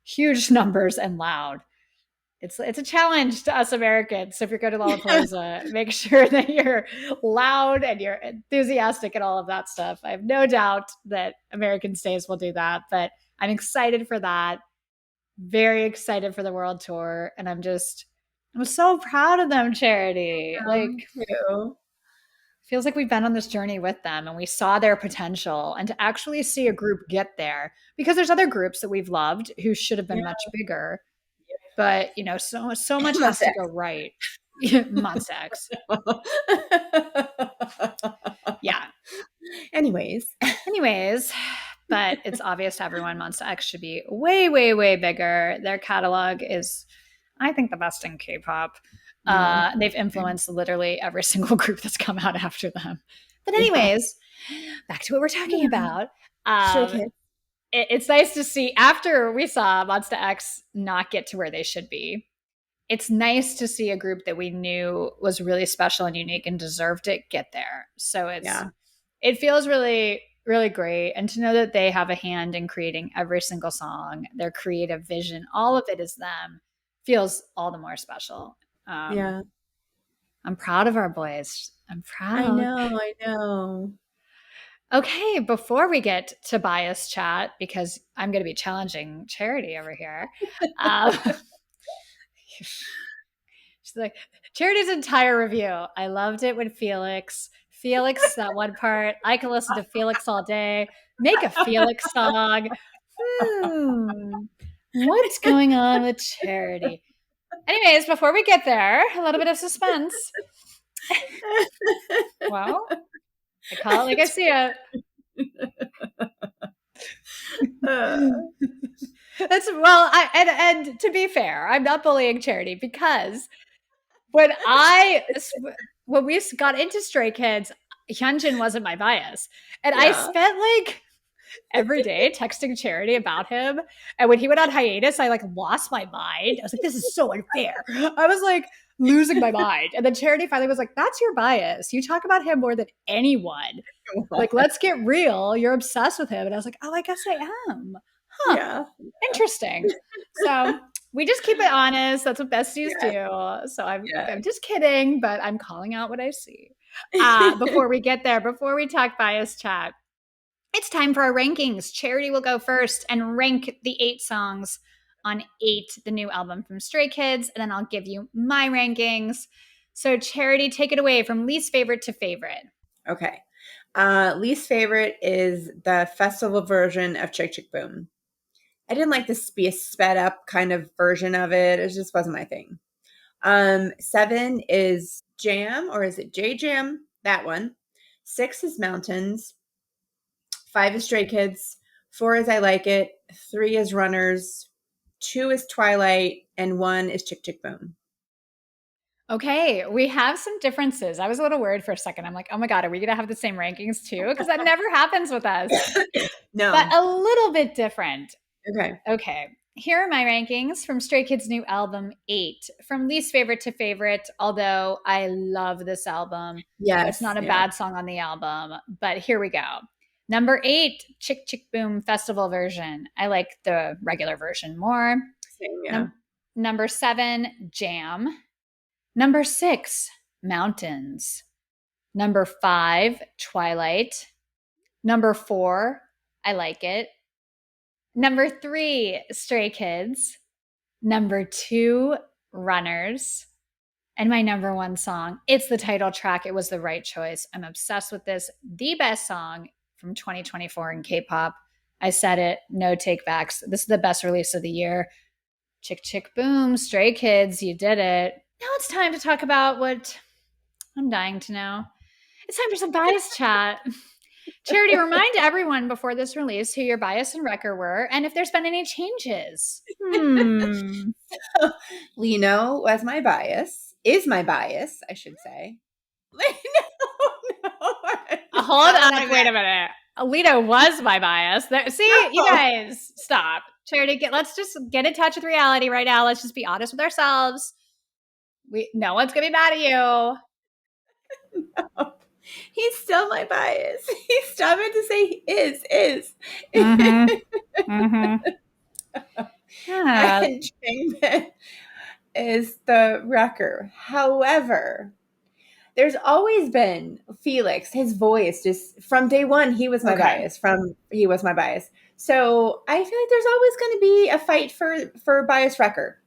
Speaker 1: huge numbers and loud. It's a challenge to us Americans. So if you're going to Lollapalooza, make sure that you're loud and you're enthusiastic and all of that stuff. I have no doubt that American stays will do that, but I'm excited for that. Very excited for the world tour, and I'm so proud of them, Charity. Like
Speaker 2: me too.
Speaker 1: feels like we've been on this journey with them and we saw their potential, and to actually see a group get there, because there's other groups that we've loved who should have been
Speaker 2: Yeah,
Speaker 1: much bigger, but so much has to go
Speaker 2: mustache.
Speaker 1: right. Monsta X. Yeah.
Speaker 2: Anyways,
Speaker 1: Anyways, but it's obvious to everyone Monsta X should be way, way, way bigger. Their catalog is, I think, the best in K-pop.
Speaker 2: yeah,
Speaker 1: They've influenced literally every single group that's come out after them. But
Speaker 2: yeah,
Speaker 1: anyways, back to what we're talking
Speaker 2: yeah.
Speaker 1: about.
Speaker 2: Stray
Speaker 1: Um,
Speaker 2: Kids.
Speaker 1: it's nice to see after we saw Monsta X not get to where they should be. It's nice to see a group that we knew was really special and unique and deserved it get there. So
Speaker 2: Yeah,
Speaker 1: it feels really, really great. And to know that they have a hand in creating every single song, their creative vision, all of it is them, feels all the more special. Um,
Speaker 2: yeah.
Speaker 1: I'm proud of our boys. I'm
Speaker 2: I
Speaker 1: proud.
Speaker 2: know, I know.
Speaker 1: Okay, before we get to bias chat, because I'm going to be challenging Charity over here. She's like, Charity's entire review. I loved it with Felix. Felix, that one part. I could listen to Felix all day. Make a Felix song. What's going on with Charity? Anyways, before we get there, a little bit of suspense. Well, I call it like I see it. That's and to be fair, I'm not bullying Charity because when we got into Stray Kids, Hyunjin wasn't my bias, and I spent like every day texting Charity about him. And when he went on hiatus, I like lost my mind. I was like, this is so unfair. I was like losing my mind. And then Charity finally was like, that's your bias. You talk about him more than anyone. Like, let's get real. You're obsessed with him. And I was like, oh, I guess I am. Huh.
Speaker 2: Yeah.
Speaker 1: Interesting. So we just keep it honest. That's what besties do. So I'm just kidding, but I'm calling out what I see. Before we get there, before we talk bias chat, it's time for our rankings. Charity will go first and rank the 8 songs on 8, the new album from Stray Kids, and then I'll give you my rankings. So Charity, take it away from least favorite to favorite.
Speaker 2: Okay. Least favorite is the festival version of Chk Chk Boom. I didn't like the sped up kind of version of it. It just wasn't my thing. 7 is Jam, or is it J Jam? That one. 6 is Mountains. 5 is Stray Kids. 4 is I Like It. 3 is Runners. 2 is Twilight. And 1 is Chk Chk Boom.
Speaker 1: Okay, we have some differences. I was a little worried for a second. I'm like, oh my God, are we going to have the same rankings too? Because that never happens with us.
Speaker 2: No.
Speaker 1: But a little bit different.
Speaker 2: Okay.
Speaker 1: Here are my rankings from Stray Kids' new album, 8. From least favorite to favorite, although I love this album.
Speaker 2: Yes.
Speaker 1: There's not a bad song on the album, but here we go. Number 8, Chk Chk Boom Festival version. I like the regular version more.
Speaker 2: Same, yeah.
Speaker 1: Number 7, Jam. Number 6, Mountains. Number 5, Twilight. Number 4, I Like It. Number 3, Stray Kids. Number 2, Runners. And my number 1 song, it's the title track. It was the right choice. I'm obsessed with this. The best song from 2024 in K-pop. I said it, no takebacks. This is the best release of the year. Chk Chk Boom, Stray Kids, you did it. Now it's time to talk about what I'm dying to know. It's time for some bias chat. Charity, remind everyone before this release who your bias and wrecker were and if there's been any changes.
Speaker 2: Lino was my bias. Is my bias, I should say. No.
Speaker 1: Hold on, wait a minute. Alito was my bias. See, you guys, stop. Charity, let's just get in touch with reality right now. Let's just be honest with ourselves. No one's gonna be mad at you.
Speaker 2: No. He's still my bias. He's stubborn to say is. And Changman is the wrecker. However, there's always been Felix, his voice, just from day one, he was my bias. He was my bias. So I feel like there's always going to be a fight for bias wrecker.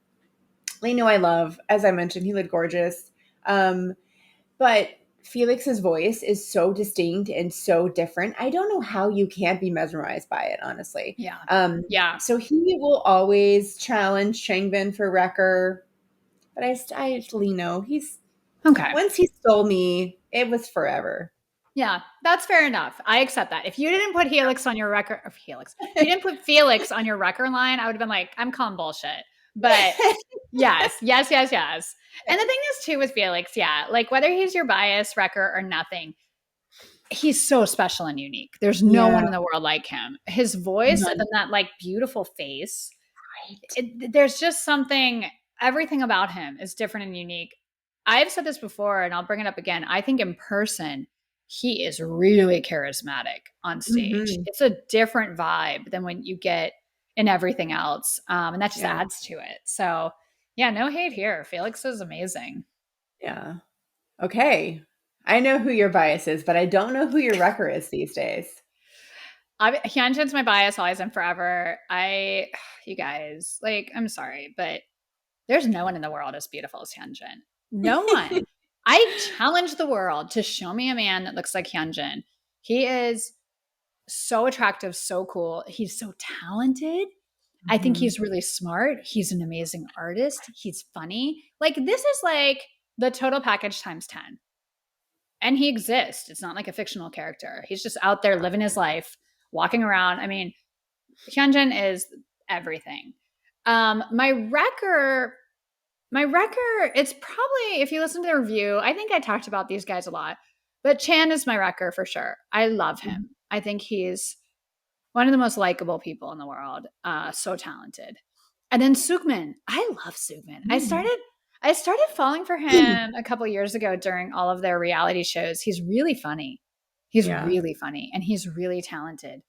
Speaker 2: Lino I love. As I mentioned, he looked gorgeous. But Felix's voice is so distinct and so different. I don't know how you can't be mesmerized by it, honestly.
Speaker 1: Yeah.
Speaker 2: So he will always challenge Changbin for wrecker. But I Lino, he's
Speaker 1: okay.
Speaker 2: Once he stole me, it was forever.
Speaker 1: Yeah, that's fair enough. I accept that. If you didn't put Helix on your record, if you didn't put Felix on your record line, I would have been like, I'm calling bullshit. But yes. And the thing is too with Felix, like whether he's your bias, wrecker, or nothing, he's so special and unique. There's no one in the world like him. His voice and then that like beautiful face. Right. There's just something, everything about him is different and unique. I've said this before and I'll bring it up again. I think in person, he is really charismatic on stage. It's a different vibe than when you get in everything else. And that just adds to it. So yeah, no hate here. Felix is amazing.
Speaker 2: Yeah. Okay. I know who your bias is, but I don't know who your wrecker is these days.
Speaker 1: Hyunjin's my bias always and forever. You guys, like, I'm sorry, but there's no one in the world as beautiful as Hyunjin. No one. I challenge the world to show me a man that looks like Hyunjin. He is so attractive, so cool. He's so talented. I think he's really smart. He's an amazing artist. He's funny. Like, this is like the total package times 10. And he exists. It's not like a fictional character. He's just out there living his life, walking around. I mean, Hyunjin is everything. My wrecker, it's probably, if you listen to the review, I think I talked about these guys a lot, but Chan is my wrecker for sure. I love him. I think he's one of the most likable people in the world. So talented. And then Sukmin. I love Sukmin. I started falling for him a couple years ago during all of their reality shows. He's really funny. He's really funny and he's really talented.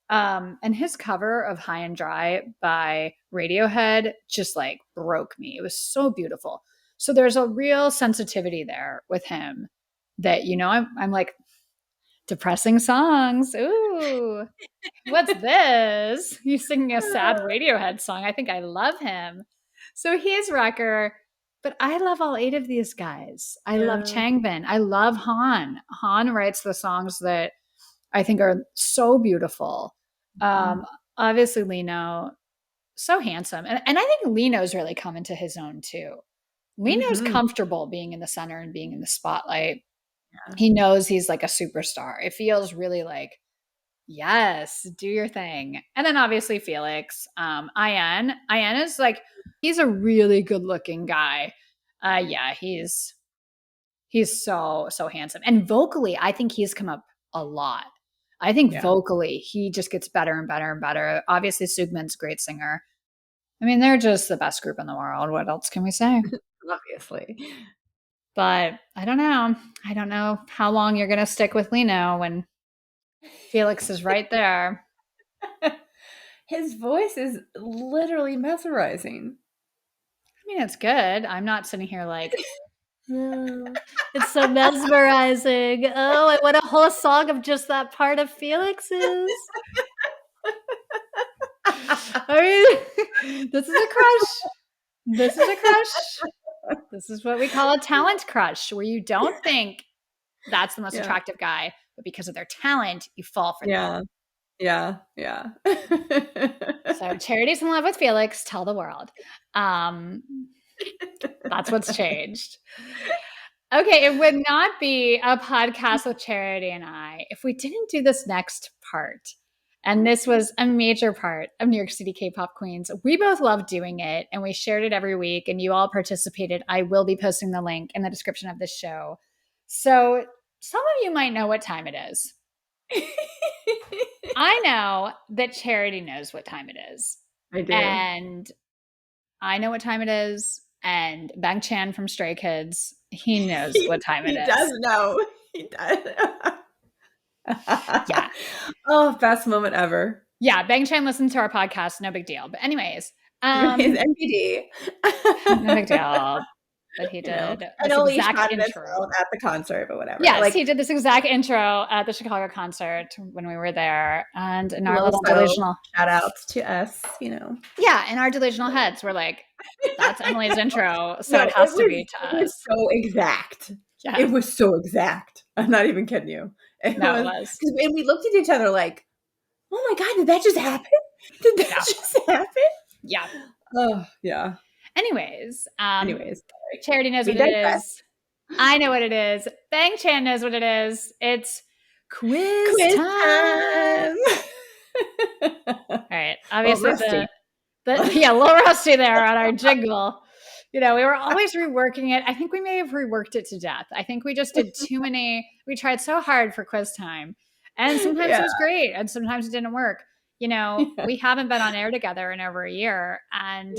Speaker 1: And his cover of High and Dry by Radiohead just like broke me. It was so beautiful. So there's a real sensitivity there with him that, I'm like, depressing songs. Ooh, what's this? He's singing a sad Radiohead song. I think I love him. So he's Wrecker, but I love all 8 of these guys. I love Changbin. I love Han. Han writes the songs that I think are so beautiful. Obviously Lino, so handsome. And I think Lino's really come into his own too. Lino's comfortable being in the center and being in the spotlight. He knows he's like a superstar. It feels really like, yes, do your thing. And then obviously Felix, Ian is like, he's a really good looking guy. Yeah, he's so handsome. And vocally, I think he's come up a lot. I think vocally, he just gets better and better and better. Obviously, Sugman's a great singer. I mean, they're just the best group in the world. What else can we say?
Speaker 2: Obviously.
Speaker 1: But I don't know. I don't know how long you're going to stick with Lino when Felix is right there.
Speaker 2: His voice is literally mesmerizing.
Speaker 1: I mean, it's good. I'm not sitting here like, oh, it's so mesmerizing. Oh, I want a whole song of just that part of Felix's. I mean, this is a crush. This is a crush. This is what we call a talent crush, where you don't think that's the most attractive guy, but because of their talent, you fall for them.
Speaker 2: Yeah.
Speaker 1: So Charity's in love with Felix. Tell the world. That's what's changed. Okay, it would not be a podcast with Charity and I if we didn't do this next part. And this was a major part of New York City K-pop Queens. We both love doing it, and we shared it every week, and you all participated. I will be posting the link in the description of this show. So some of you might know what time it is. I know that Charity knows what time it is.
Speaker 2: I do.
Speaker 1: And I know what time it is. And Bang Chan from Stray Kids, he knows what time it is.
Speaker 2: He does know. He does.
Speaker 1: Yeah.
Speaker 2: Oh, best moment ever.
Speaker 1: Yeah, Bang Chan listened to our podcast. No big deal. But anyways.
Speaker 2: His NPD.
Speaker 1: No big deal. But he did
Speaker 2: and
Speaker 1: this
Speaker 2: only
Speaker 1: exact intro
Speaker 2: at the concert, but whatever.
Speaker 1: Yes, he did this exact intro at the Chicago concert when we were there, and in our little delusional
Speaker 2: shout outs to us,
Speaker 1: Yeah, in our delusional heads, we're like, "That's Emily's intro, so it has to be to us."
Speaker 2: It was so exact.
Speaker 1: Yeah.
Speaker 2: It was so exact. I'm not even kidding you. It was. And we looked at each other like, "Oh my god, did that just happen? Did that just happen?"
Speaker 1: Yeah.
Speaker 2: Oh yeah.
Speaker 1: Anyways,
Speaker 2: sorry.
Speaker 1: Charity knows what it is. I know what it is. Bang Chan knows what it is. It's quiz time. All right. Obviously, a little rusty there on our jingle. We were always reworking it. I think we may have reworked it to death. I think we just did too many. We tried so hard for quiz time. And sometimes it was great. And sometimes it didn't work. We haven't been on air together in over a year. And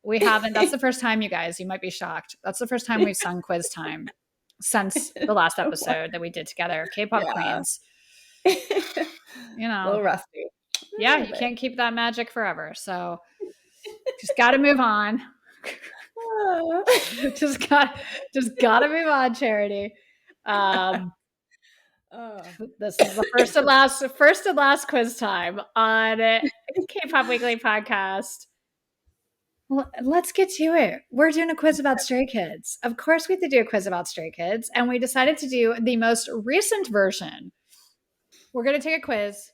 Speaker 1: we haven't. That's the first time, you guys. You might be shocked. That's the first time we've sung quiz time since the last episode that we did together of K-pop Queens.
Speaker 2: A little rusty.
Speaker 1: Yeah, you can't keep that magic forever. So just got to move on. just got to move on, Charity.
Speaker 3: Um,
Speaker 2: Oh.
Speaker 3: this is the first and last quiz time on K-pop Weekly podcast.
Speaker 1: Well, let's get to it. We're doing a quiz about Stray Kids. Of course, we had to do a quiz about Stray Kids, and we decided to do the most recent version. We're going to take a quiz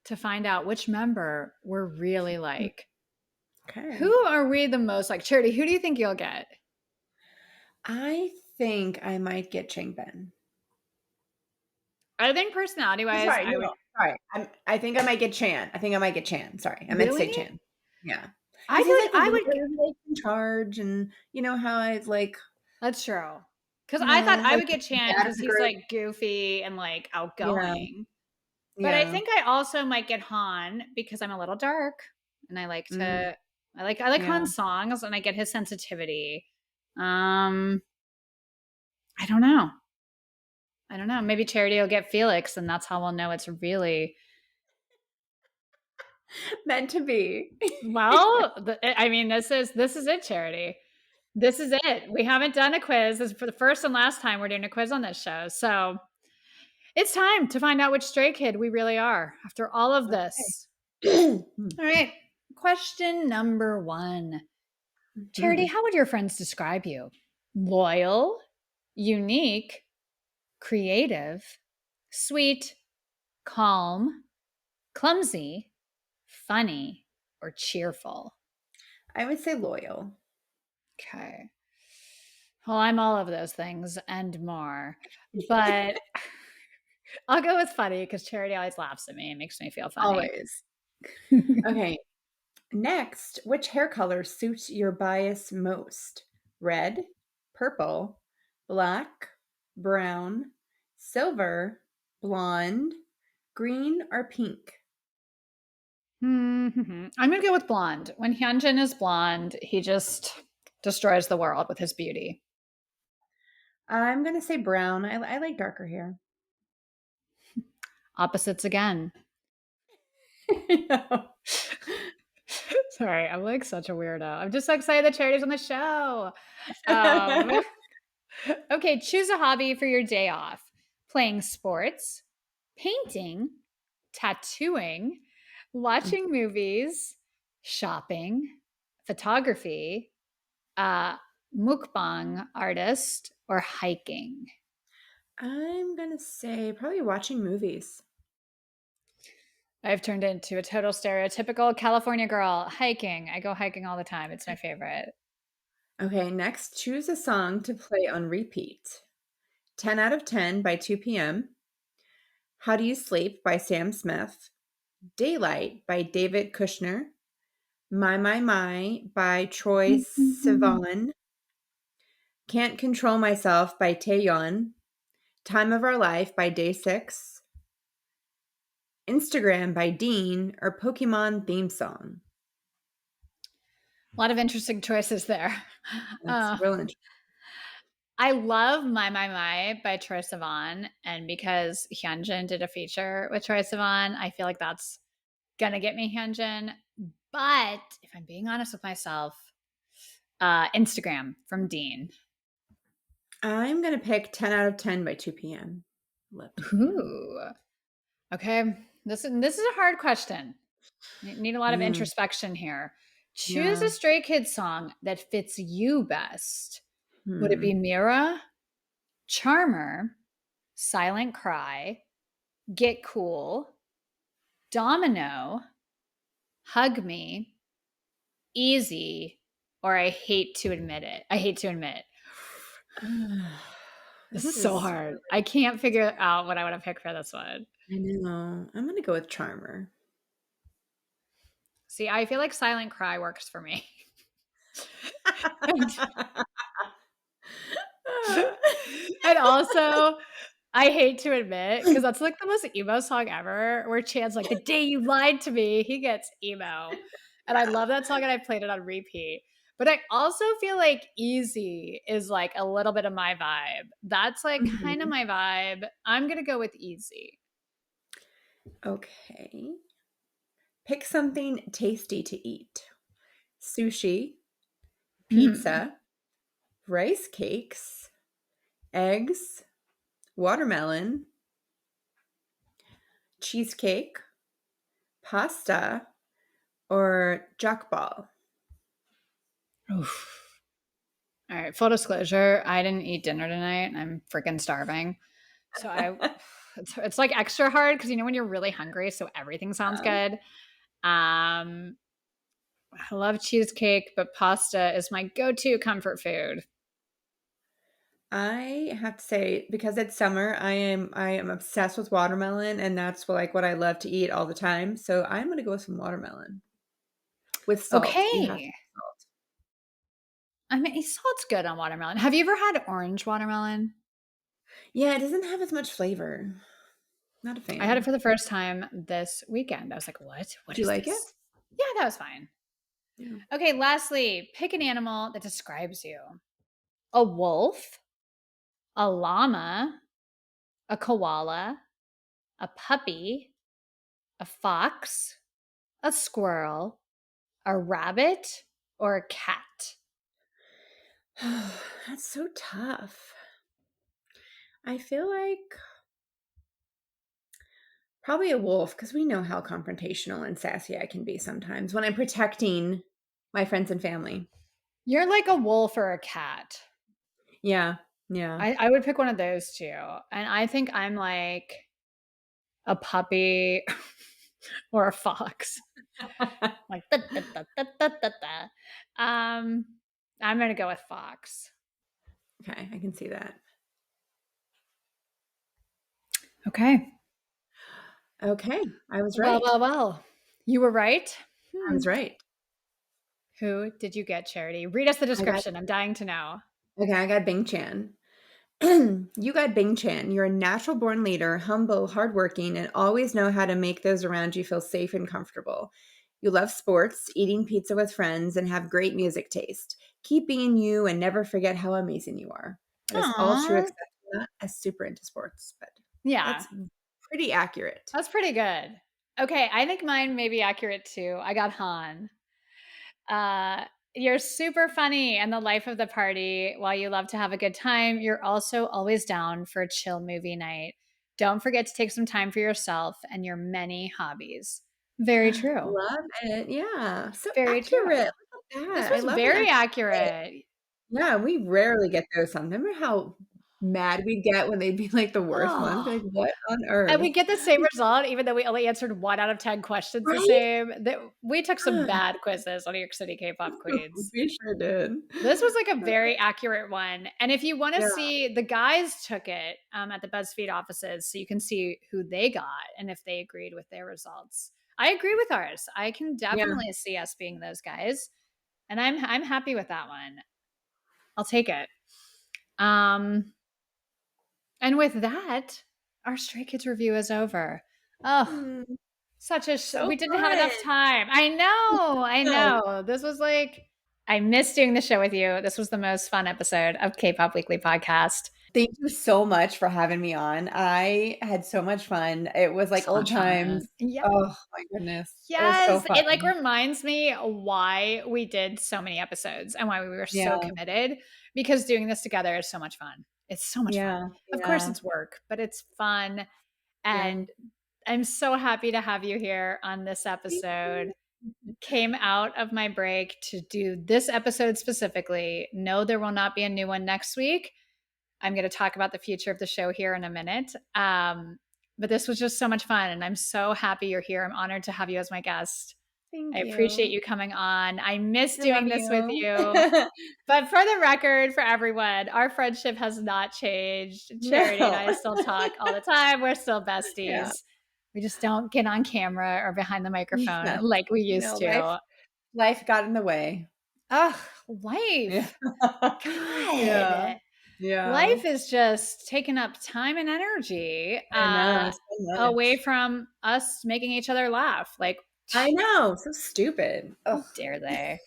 Speaker 1: to find out which member we're really like.
Speaker 2: Okay.
Speaker 1: Who are we the most like? Charity, who do you think you'll get?
Speaker 2: I think I might get Changbin.
Speaker 1: I think personality-wise,
Speaker 2: Sorry. I think I might get Chan. Sorry, I meant to say
Speaker 1: Really?
Speaker 2: Chan. Yeah,
Speaker 1: I
Speaker 2: because
Speaker 1: feel
Speaker 2: he's
Speaker 1: like
Speaker 2: like a
Speaker 1: I would.
Speaker 2: leader, like in charge, and you know how I like.
Speaker 1: That's true. Because
Speaker 2: You
Speaker 1: I thought
Speaker 2: know,
Speaker 1: I
Speaker 2: like
Speaker 1: would get Chan
Speaker 2: dad of
Speaker 1: because
Speaker 2: the
Speaker 1: he's
Speaker 2: group.
Speaker 1: like goofy and like
Speaker 2: Yeah,
Speaker 1: outgoing. But I
Speaker 2: yeah.
Speaker 1: think I also might get Han because I'm a little dark and I like
Speaker 2: Mm,
Speaker 1: to I like
Speaker 2: yeah.
Speaker 1: Han's songs and I get his sensitivity. I don't know. I don't know. Maybe Charity will get Felix and that's how we'll know it's really
Speaker 2: Meant to be.
Speaker 1: well, I mean this is it, Charity. This is it. We haven't done a quiz. This is for the first and last time we're doing a quiz on this show. So it's time to find out which Stray Kid we really are after all of this.
Speaker 2: Okay.
Speaker 1: All right. Question number 1. Charity, how would your friends describe you? Loyal, unique, creative, sweet, calm, clumsy, funny, or cheerful?
Speaker 2: I would say loyal.
Speaker 1: Okay. Well, I'm all of those things and more. But I'll go with funny because Charity always laughs at me and makes me feel funny.
Speaker 2: Always. Okay. Next, which hair color suits your bias most? Red, purple, black, brown, silver, blonde, green, or pink?
Speaker 1: I'm going to go with blonde. When Hyunjin is blonde, he just destroys the world with his beauty.
Speaker 2: I'm going to say brown. I like darker hair.
Speaker 1: Opposites again. Sorry, I'm like such a weirdo. I'm just so excited that Charity's on the show. Okay, choose a hobby for your day off. Playing sports, painting, tattooing, watching movies, shopping, photography, uh, mukbang artist, or hiking.
Speaker 2: I'm going to say probably watching movies.
Speaker 1: I've turned into a total stereotypical California girl. Hiking. I go hiking all the time. It's my favorite.
Speaker 2: Okay, next, choose a song to play on repeat. 10 out of 10 by 2 p.m. How Do You Sleep by Sam Smith. Daylight by David Kushner. My by Troy Sivan. Can't Control Myself by Taeyeon. Time of Our Life by Day 6. Instagram by Dean, or Pokemon theme song.
Speaker 1: A lot of interesting choices there.
Speaker 2: That's real interesting.
Speaker 1: I love My by Troye Sivan. And because Hyunjin did a feature with Troye Sivan, I feel like that's going to get me Hyunjin. But if I'm being honest with myself, Instagram from Dean.
Speaker 2: I'm going to pick 10 out of 10 by 2 p.m.
Speaker 1: Ooh. Okay. This is a hard question. You need a lot of introspection here. Choose a Stray Kids song that fits you best. Would it be Mira, Charmer, Silent Cry, Get Cool, Domino, Hug Me, Easy, or I Hate to Admit It? I hate to admit. This is so hard. I can't figure out what I want to pick for this one.
Speaker 2: I know. I'm going to go with Charmer.
Speaker 1: See, I feel like Silent Cry works for me. And also, I hate to admit, because that's like the most emo song ever, where Chan's like, the day you lied to me, he gets emo. And I love that song and I played it on repeat. But I also feel like Easy is like a little bit of my vibe. That's like kind of my vibe. I'm going to go with Easy.
Speaker 2: Okay. Pick something tasty to eat. Sushi, pizza, rice cakes, eggs, watermelon, cheesecake, pasta, or jokball?
Speaker 1: Oof. All right, full disclosure, I didn't eat dinner tonight. I'm freaking starving. So it's like extra hard because when you're really hungry, so everything sounds good. I love cheesecake, but pasta is my go-to comfort food.
Speaker 2: I have to say, because it's summer, I am obsessed with watermelon, and that's what I love to eat all the time. So I'm gonna go with some watermelon with salt. You have to
Speaker 1: Okay.
Speaker 2: have salt.
Speaker 1: I mean, salt's good on watermelon. Have you ever had orange watermelon?
Speaker 2: Yeah, it doesn't have as much flavor. Not a
Speaker 1: I had it
Speaker 2: fan.
Speaker 1: for the first time this weekend. I was like, what? What
Speaker 2: Do you
Speaker 1: is
Speaker 2: like it?
Speaker 1: this? Yeah, that was fine.
Speaker 2: Yeah.
Speaker 1: Okay, lastly, pick an animal that describes you. A wolf, a llama, a koala, a puppy, a fox, a squirrel, a rabbit, or a cat.
Speaker 2: That's so tough. I feel like probably a wolf because we know how confrontational and sassy I can be sometimes when I'm protecting my friends and family.
Speaker 1: You're like a wolf or a cat.
Speaker 2: Yeah, yeah.
Speaker 1: I would pick one of those two. And I think I'm like a puppy or a fox. Like, da, da, da, da, da, da, da. I'm going to go with fox.
Speaker 2: Okay, I can see that.
Speaker 1: Okay.
Speaker 2: Okay, I was
Speaker 1: Well,
Speaker 2: right.
Speaker 1: well, well. You were right.
Speaker 2: I was right.
Speaker 1: Who did you get, Charity? Read us the
Speaker 2: I got
Speaker 1: description. I'm dying to know.
Speaker 2: okay, I got Bing Chan. You got Bing Chan. You're a natural born leader, humble, hardworking, and always know how to make those around you feel safe and comfortable. You love sports, eating pizza with friends, and have great music taste. Keep being you and never forget how amazing you are. That is all true,
Speaker 1: Aww.
Speaker 2: except I'm not as super into sports, but
Speaker 1: Yeah,
Speaker 2: that's pretty accurate.
Speaker 1: that's pretty good. Okay, I think mine may be accurate too. I got Han. Uh, you're super funny and the life of the party. While you love to have a good time, you're also always down for a chill movie night. Don't forget to take some time for yourself and your many hobbies. Very true.
Speaker 2: Love it. Yeah. So
Speaker 1: Very true.
Speaker 2: accurate. Look at
Speaker 1: This
Speaker 2: that. I
Speaker 1: was
Speaker 2: love an
Speaker 1: very
Speaker 2: accurate.
Speaker 1: accurate.
Speaker 2: Yeah, we rarely get those. Remember how mad we'd get when they'd be like the worst ones? Be
Speaker 1: Oh,
Speaker 2: like, what on
Speaker 1: and we
Speaker 2: earth?
Speaker 1: get the same result, even though we only answered 1 out of 10 questions the
Speaker 2: Right?
Speaker 1: same. We took some bad quizzes on New York City K-pop queens.
Speaker 2: We sure did.
Speaker 1: This was like a very accurate one. And if you want to
Speaker 2: Yeah,
Speaker 1: see, the guys took it at the BuzzFeed offices, so you can see who they got and if they agreed with their results. I agree with ours. I can
Speaker 2: yeah.
Speaker 1: definitely see us being those guys, and I'm happy with that one. I'll take it. Um, and with that, our Stray Kids review is over. Oh,
Speaker 2: Mm, so
Speaker 1: we didn't have
Speaker 2: fun.
Speaker 1: enough time. I
Speaker 2: Yeah.
Speaker 1: know. This was like I missed doing the show with you. This was the most fun episode of K-pop Weekly Podcast.
Speaker 2: Thank you so much for having me on. I had so much fun. It was like
Speaker 1: So
Speaker 2: old
Speaker 1: much
Speaker 2: times.
Speaker 1: fun. Yep.
Speaker 2: Oh my goodness. It was so
Speaker 1: Yes,
Speaker 2: fun.
Speaker 1: it like reminds me why we did so many episodes and why we were so
Speaker 2: Yeah.
Speaker 1: committed, because doing this together is so much fun. It's so much fun.
Speaker 2: Yeah.
Speaker 1: Of course
Speaker 2: Yeah.
Speaker 1: it's work, but it's fun,
Speaker 2: Yeah.
Speaker 1: and I'm so happy to have you here on this
Speaker 2: Thank
Speaker 1: episode.
Speaker 2: you.
Speaker 1: Came out of my break to do this episode specifically. No, there will not be a new one next week. I'm going to talk about the future of the show here in a minute. But this was just so much fun, and I'm so happy you're here. I'm honored to have you as my guest. I
Speaker 2: Thank
Speaker 1: appreciate
Speaker 2: you.
Speaker 1: you coming on. I miss
Speaker 2: I love
Speaker 1: doing this with
Speaker 2: you.
Speaker 1: you. But for the record, for everyone, our friendship has not changed. Charity and
Speaker 2: No.
Speaker 1: I still talk all the time. We're still
Speaker 2: Yeah.
Speaker 1: besties. We just don't get on camera or behind the microphone
Speaker 2: Yeah.
Speaker 1: like we
Speaker 2: You
Speaker 1: used
Speaker 2: know,
Speaker 1: to.
Speaker 2: life got in the way.
Speaker 1: Ugh,
Speaker 2: Yeah.
Speaker 1: life.
Speaker 2: Yeah.
Speaker 1: God.
Speaker 2: Yeah.
Speaker 1: Life is just taking up time and energy
Speaker 2: I know so
Speaker 1: away
Speaker 2: much.
Speaker 1: from us making each other laugh. Like,
Speaker 2: I know, so stupid. Ugh.
Speaker 1: how dare they?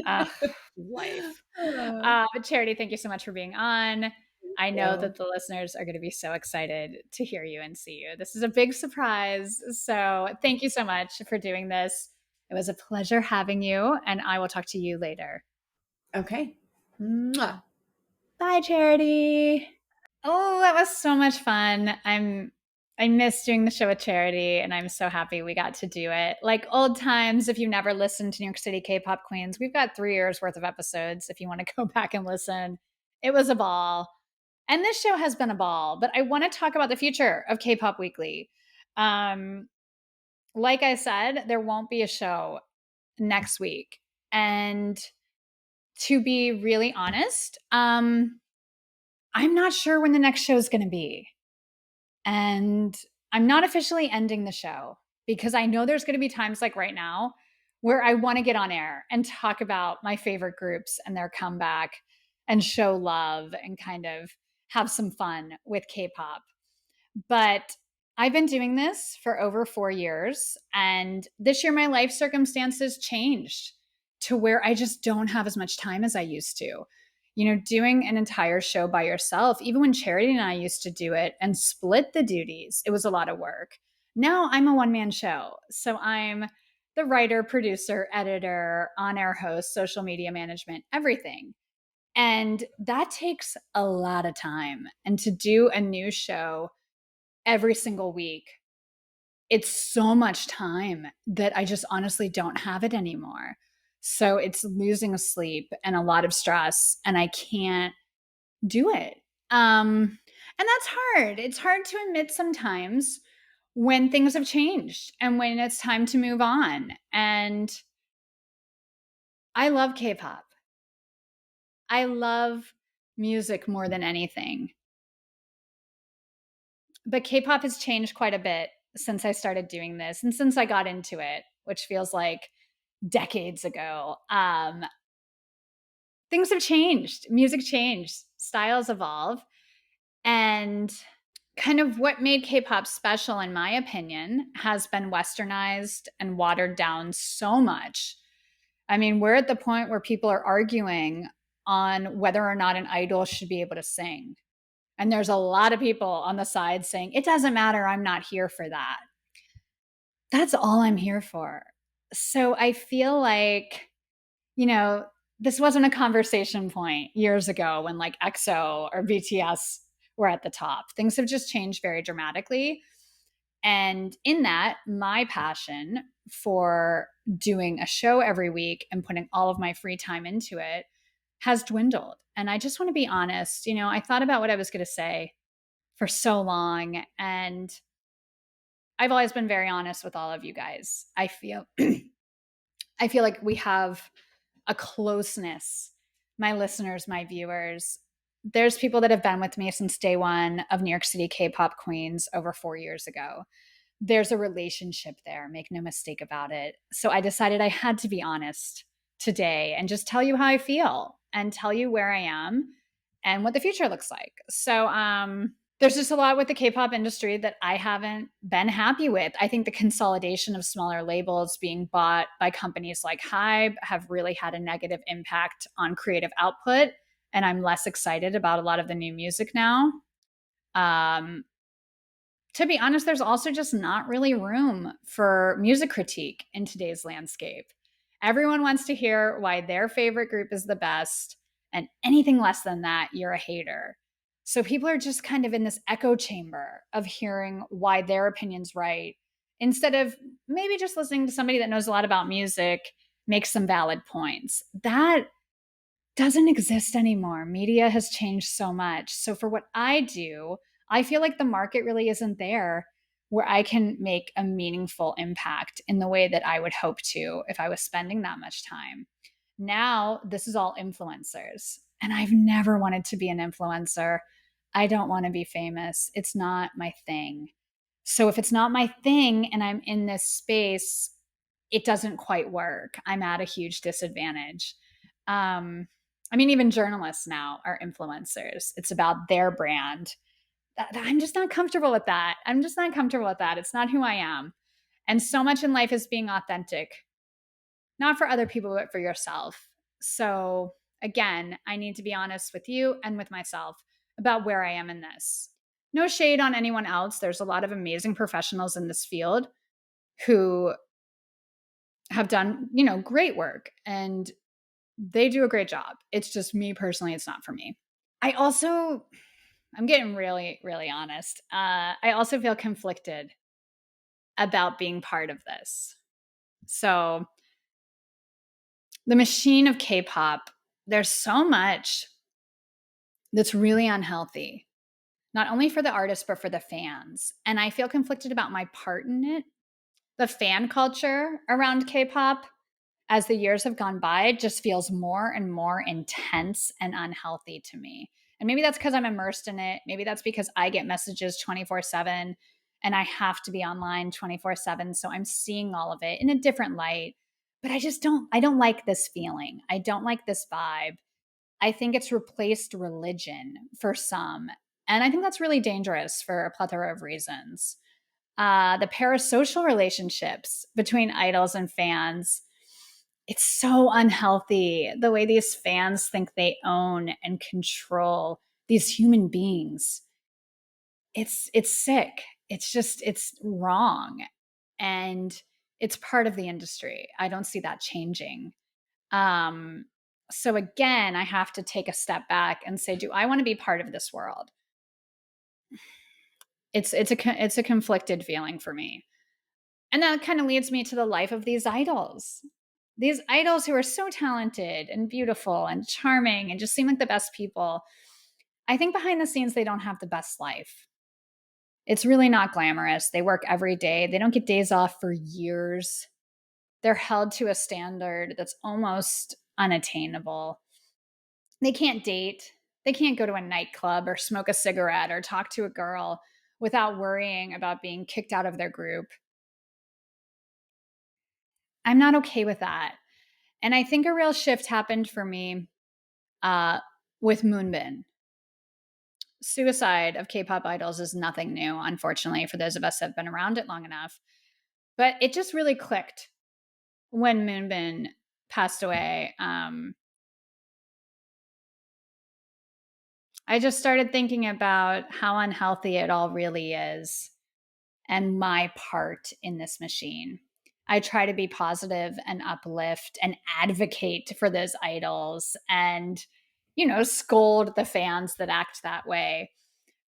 Speaker 1: Ugh, life.
Speaker 2: Uh,
Speaker 1: But Charity, thank you so much for being on. I know
Speaker 2: you.
Speaker 1: that the listeners are going to be so excited to hear you and see you. This is a big surprise. So thank you so much for doing this. It was a pleasure having you, and I will talk to you later.
Speaker 2: Okay. Mwah.
Speaker 1: Bye, Charity. Oh, that was so much fun. I miss doing the show with Charity, and I'm so happy we got to do it. Like old times, if you've never listened to New York City K-pop Queens, we've got 3 years worth of episodes if you want to go back and listen. It was a ball. And this show has been a ball, but I want to talk about the future of K-pop Weekly. Um, like I said, there won't be a show next week. And to be really honest, I'm not sure when the next show is going to be. And I'm not officially ending the show because I know there's going to be times like right now where I want to get on air and talk about my favorite groups and their comeback and show love and kind of have some fun with K-pop. But I've been doing this for over 4 years. And this year, my life circumstances changed to where I just don't have as much time as I used to. You know, doing an entire show by yourself, even when Charity and I used to do it and split the duties, it was a lot of work. Now I'm a one man show. So I'm the writer, producer, editor, on air host, social media management, everything. And that takes a lot of time. And to do a new show every single week, it's so much time that I just honestly don't have it anymore. So it's losing sleep and a lot of stress, and I can't do it. And that's hard. It's hard to admit sometimes when things have changed and when it's time to move on. And I love K pop. I love music more than anything. But K-pop has changed quite a bit since I started doing this and since I got into it, which feels like decades ago. Things have changed, music changed, styles evolve, and kind of what made K-pop special, in my opinion, has been westernized and watered down so much. I mean, we're at the point where people are arguing on whether or not an idol should be able to sing. And there's a lot of people on the side saying, it doesn't matter, I'm not here for that. That's all I'm here for. So I feel like, you know, this wasn't a conversation point years ago when like EXO or BTS were at the top. Things have just changed very dramatically. And in that, my passion for doing a show every week and putting all of my free time into it has dwindled. And I just want to be honest. You know, I thought about what I was going to say for so long, and I've always been very honest with all of you guys. I feel I feel like we have a closeness, my listeners, my viewers. There's people that have been with me since day one of New York City K-pop Queens over 4 years ago. There's a relationship there, make no mistake about it. So I decided I had to be honest today and just tell you how I feel and tell you where I am and what the future looks like. So there's just a lot with the K-pop industry that I haven't been happy with. I think the consolidation of smaller labels being bought by companies like Hybe have really had a negative impact on creative output, and I'm less excited about a lot of the new music now. Um, to be honest, there's also just not really room for music critique in today's landscape. Everyone wants to hear why their favorite group is the best, and anything less than that, you're a hater. So people are just kind of in this echo chamber of hearing why their opinion's right, instead of maybe just listening to somebody that knows a lot about music, make some valid points. That doesn't exist anymore. Media has changed so much. So for what I do, I feel like the market really isn't there where I can make a meaningful impact in the way that I would hope to if I was spending that much time. Now, this is all influencers. And I've never wanted to be an influencer. I don't want to be famous. It's not my thing. So if it's not my thing and I'm in this space, it doesn't quite work. I'm at a huge disadvantage. I mean, even journalists now are influencers. It's about their brand. I'm just not comfortable with that. I'm just not comfortable with that. It's not who I am. And so much in life is being authentic, not for other people, but for yourself. So, again, I need to be honest with you and with myself about where I am in this. No shade on anyone else. There's a lot of amazing professionals in this field who have done, you know, great work, and they do a great job. It's just me personally, it's not for me. I also I'm getting really, really honest. I also feel conflicted about being part of this. So, the machine of K-pop, there's so much that's really unhealthy, not only for the artists, but for the fans. And I feel conflicted about my part in it. The fan culture around K-pop, as the years have gone by, just feels more and more intense and unhealthy to me. And maybe that's because I'm immersed in it. Maybe that's because I get messages 24/7 and I have to be online 24/7. So I'm seeing all of it in a different light. But I don't like this feeling. I don't like this vibe. I think it's replaced religion for some. And I think that's really dangerous for a plethora of reasons. The parasocial relationships between idols and fans, it's so unhealthy. The way these fans think they own and control these human beings. It's sick. It's wrong. And it's part of the industry. I don't see that changing. Um, so again, I have to take a step back and say, do I want to be part of this world? It's a conflicted feeling for me. And that kind of leads me to the life of these idols. These idols who are so talented and beautiful and charming and just seem like the best people. I think behind the scenes, they don't have the best life. It's really not glamorous. They work every day, they don't get days off for years. They're held to a standard that's almost unattainable. They can't date. They can't go to a nightclub or smoke a cigarette or talk to a girl without worrying about being kicked out of their group. I'm not okay with that. And I think a real shift happened for me uh, with Moonbin. Suicide of K-pop idols is nothing new, unfortunately, for those of us that have been around it long enough. But it just really clicked when Moonbin passed away. I just started thinking about how unhealthy it all really is and my part in this machine. I try to be positive and uplift and advocate for those idols and, scold the fans that act that way.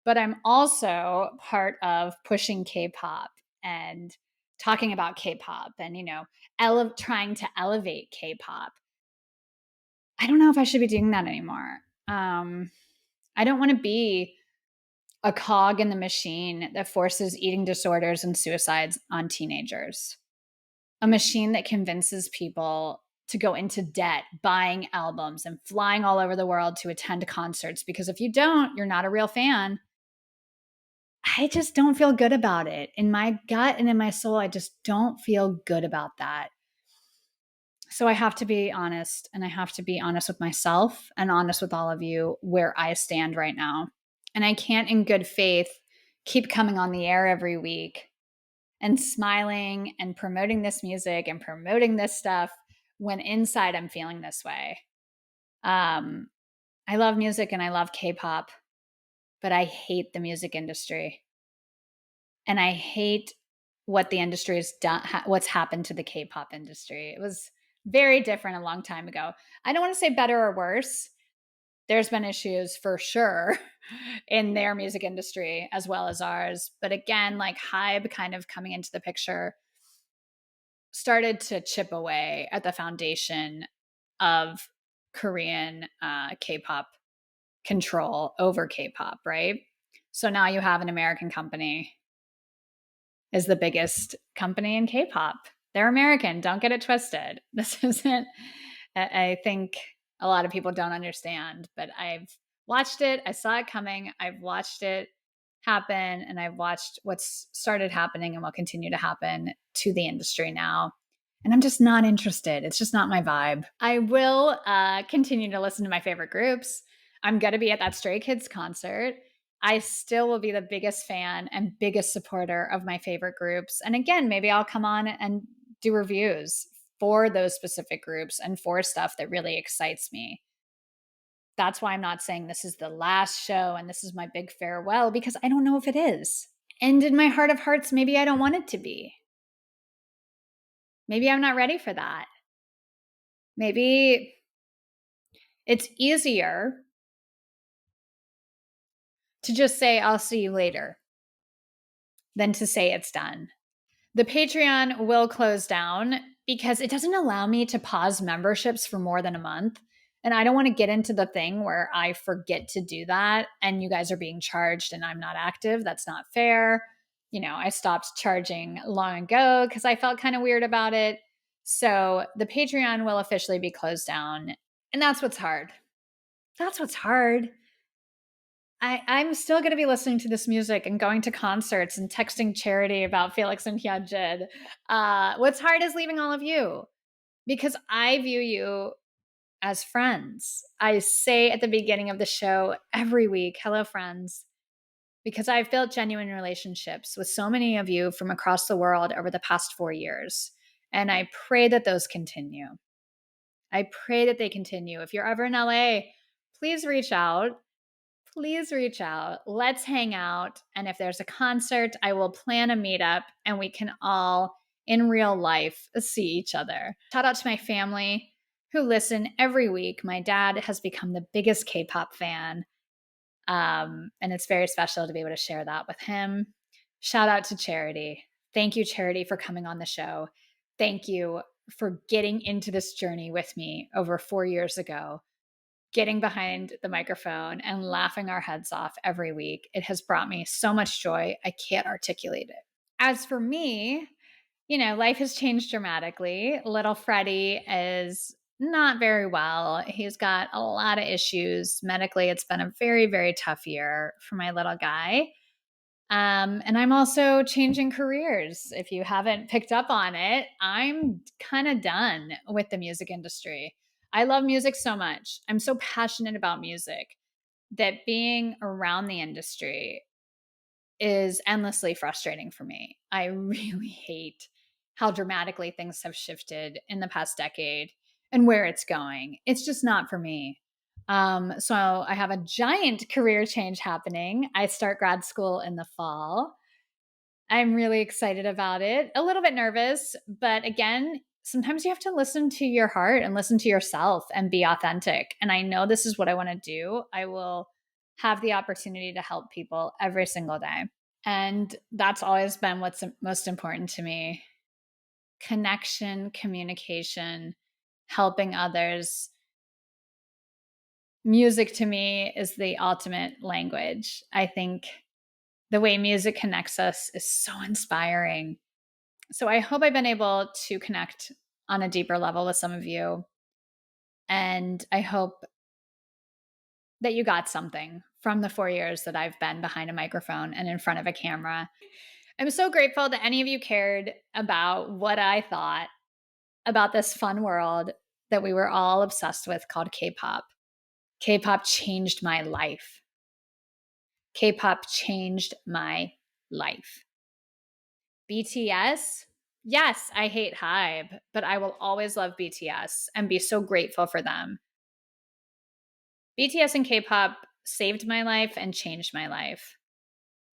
Speaker 1: But I'm also part of pushing K-pop and talking about K-pop and, trying to elevate K-pop. I don't know if I should be doing that anymore. I don't want to be a cog in the machine that forces eating disorders and suicides on teenagers. A machine that convinces people to go into debt, buying albums and flying all over the world to attend concerts, because if you don't, you're not a real fan. I just don't feel good about it. In my gut and in my soul, I just don't feel good about that. So I have to be honest, and I have to be honest with myself and honest with all of you where I stand right now. And I can't, in good faith, keep coming on the air every week and smiling and promoting this music and promoting this stuff when inside I'm feeling this way. I love music and I love K-pop, but I hate the music industry. And I hate what the industry has done, what's happened to the K-pop industry. It was very different a long time ago. I don't want to say better or worse. There's been issues for sure in their music industry as well as ours. But again, like Hybe kind of coming into the picture started to chip away at the foundation of Korean K-pop control over K-pop, right? So now you have an American company is the biggest company in K-pop. They're American. Don't get it twisted. This isn't, I think a lot of people don't understand, but I've watched it. I saw it coming. I've watched it happen and I've watched what's started happening and will continue to happen to the industry now. And I'm just not interested. It's just not my vibe. I will continue to listen to my favorite groups. I'm going to be at that Stray Kids concert. I still will be the biggest fan and biggest supporter of my favorite groups. And again, maybe I'll come on and do reviews for those specific groups and for stuff that really excites me. That's why I'm not saying this is the last show and this is my big farewell, because I don't know if it is. And in my heart of hearts, maybe I don't want it to be. Maybe I'm not ready for that. Maybe it's easier to just say, I'll see you later, than to say it's done. The Patreon will close down because it doesn't allow me to pause memberships for more than a month. And I don't want to get into the thing where I forget to do that and you guys are being charged and I'm not active. That's not fair. I stopped charging long ago because I felt kind of weird about it. So the Patreon will officially be closed down. And that's what's hard. That's what's hard. I'm still going to be listening to this music and going to concerts and texting Charity about Felix and Hyunjin. What's hard is leaving all of you because I view you as friends. I say at the beginning of the show every week, hello, friends, because I've built genuine relationships with so many of you from across the world over the past 4 years. And I pray that those continue. I pray that they continue. If you're ever in LA, please reach out. Please reach out. Let's hang out. And if there's a concert, I will plan a meetup and we can all, in real life, see each other. Shout out to my family who listen every week. My dad has become the biggest K-pop fan. And it's very special to be able to share that with him. Shout out to Charity. Thank you, Charity, for coming on the show. Thank you for getting into this journey with me over 4 years ago, getting behind the microphone and laughing our heads off every week. It has brought me so much joy. I can't articulate it. As for me, life has changed dramatically. Little Freddie is not very well. He's got a lot of issues. Medically, it's been a very, very tough year for my little guy. And I'm also changing careers. If you haven't picked up on it, I'm kind of done with the music industry. I love music so much. I'm so passionate about music that being around the industry is endlessly frustrating for me. I really hate how dramatically things have shifted in the past decade and where it's going. It's just not for me. So I have a giant career change happening. I start grad school in the fall. I'm really excited about it, a little bit nervous, but again, sometimes you have to listen to your heart and listen to yourself and be authentic. And I know this is what I want to do. I will have the opportunity to help people every single day. And that's always been what's most important to me. Connection, communication, helping others. Music to me is the ultimate language. I think the way music connects us is so inspiring. So I hope I've been able to connect on a deeper level with some of you. And I hope that you got something from the 4 years that I've been behind a microphone and in front of a camera. I'm so grateful that any of you cared about what I thought about this fun world that we were all obsessed with called K-pop. K-pop changed my life. K-pop changed my life. BTS, yes, I hate HYBE, but I will always love BTS and be so grateful for them. BTS and K-pop saved my life and changed my life.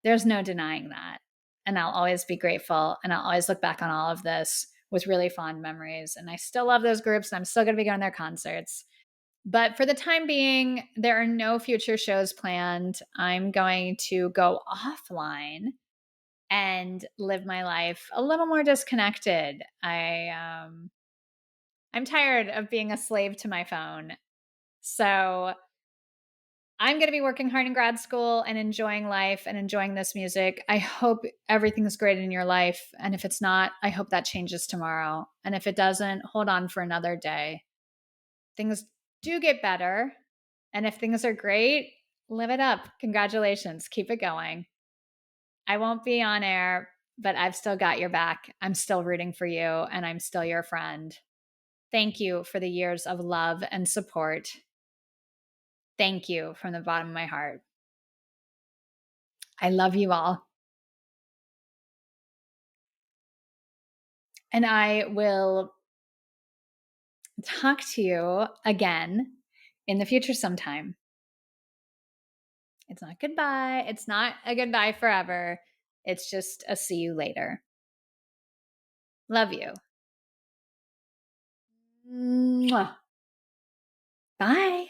Speaker 1: There's no denying that. And I'll always be grateful. And I'll always look back on all of this with really fond memories. And I still love those groups and I'm still going to be going to their concerts. But for the time being, there are no future shows planned. I'm going to go offline and live my life a little more disconnected. I'm tired of being a slave to my phone. So I'm going to be working hard in grad school and enjoying life and enjoying this music. I hope everything's great in your life. And if it's not, I hope that changes tomorrow. And if it doesn't, hold on for another day. Things do get better. And if things are great, live it up. Congratulations. Keep it going. I won't be on air, but I've still got your back. I'm still rooting for you and I'm still your friend. Thank you for the years of love and support. Thank you from the bottom of my heart. I love you all. And I will talk to you again in the future sometime. It's not goodbye. It's not a goodbye forever. It's just a see you later. Love you. Mwah. Bye.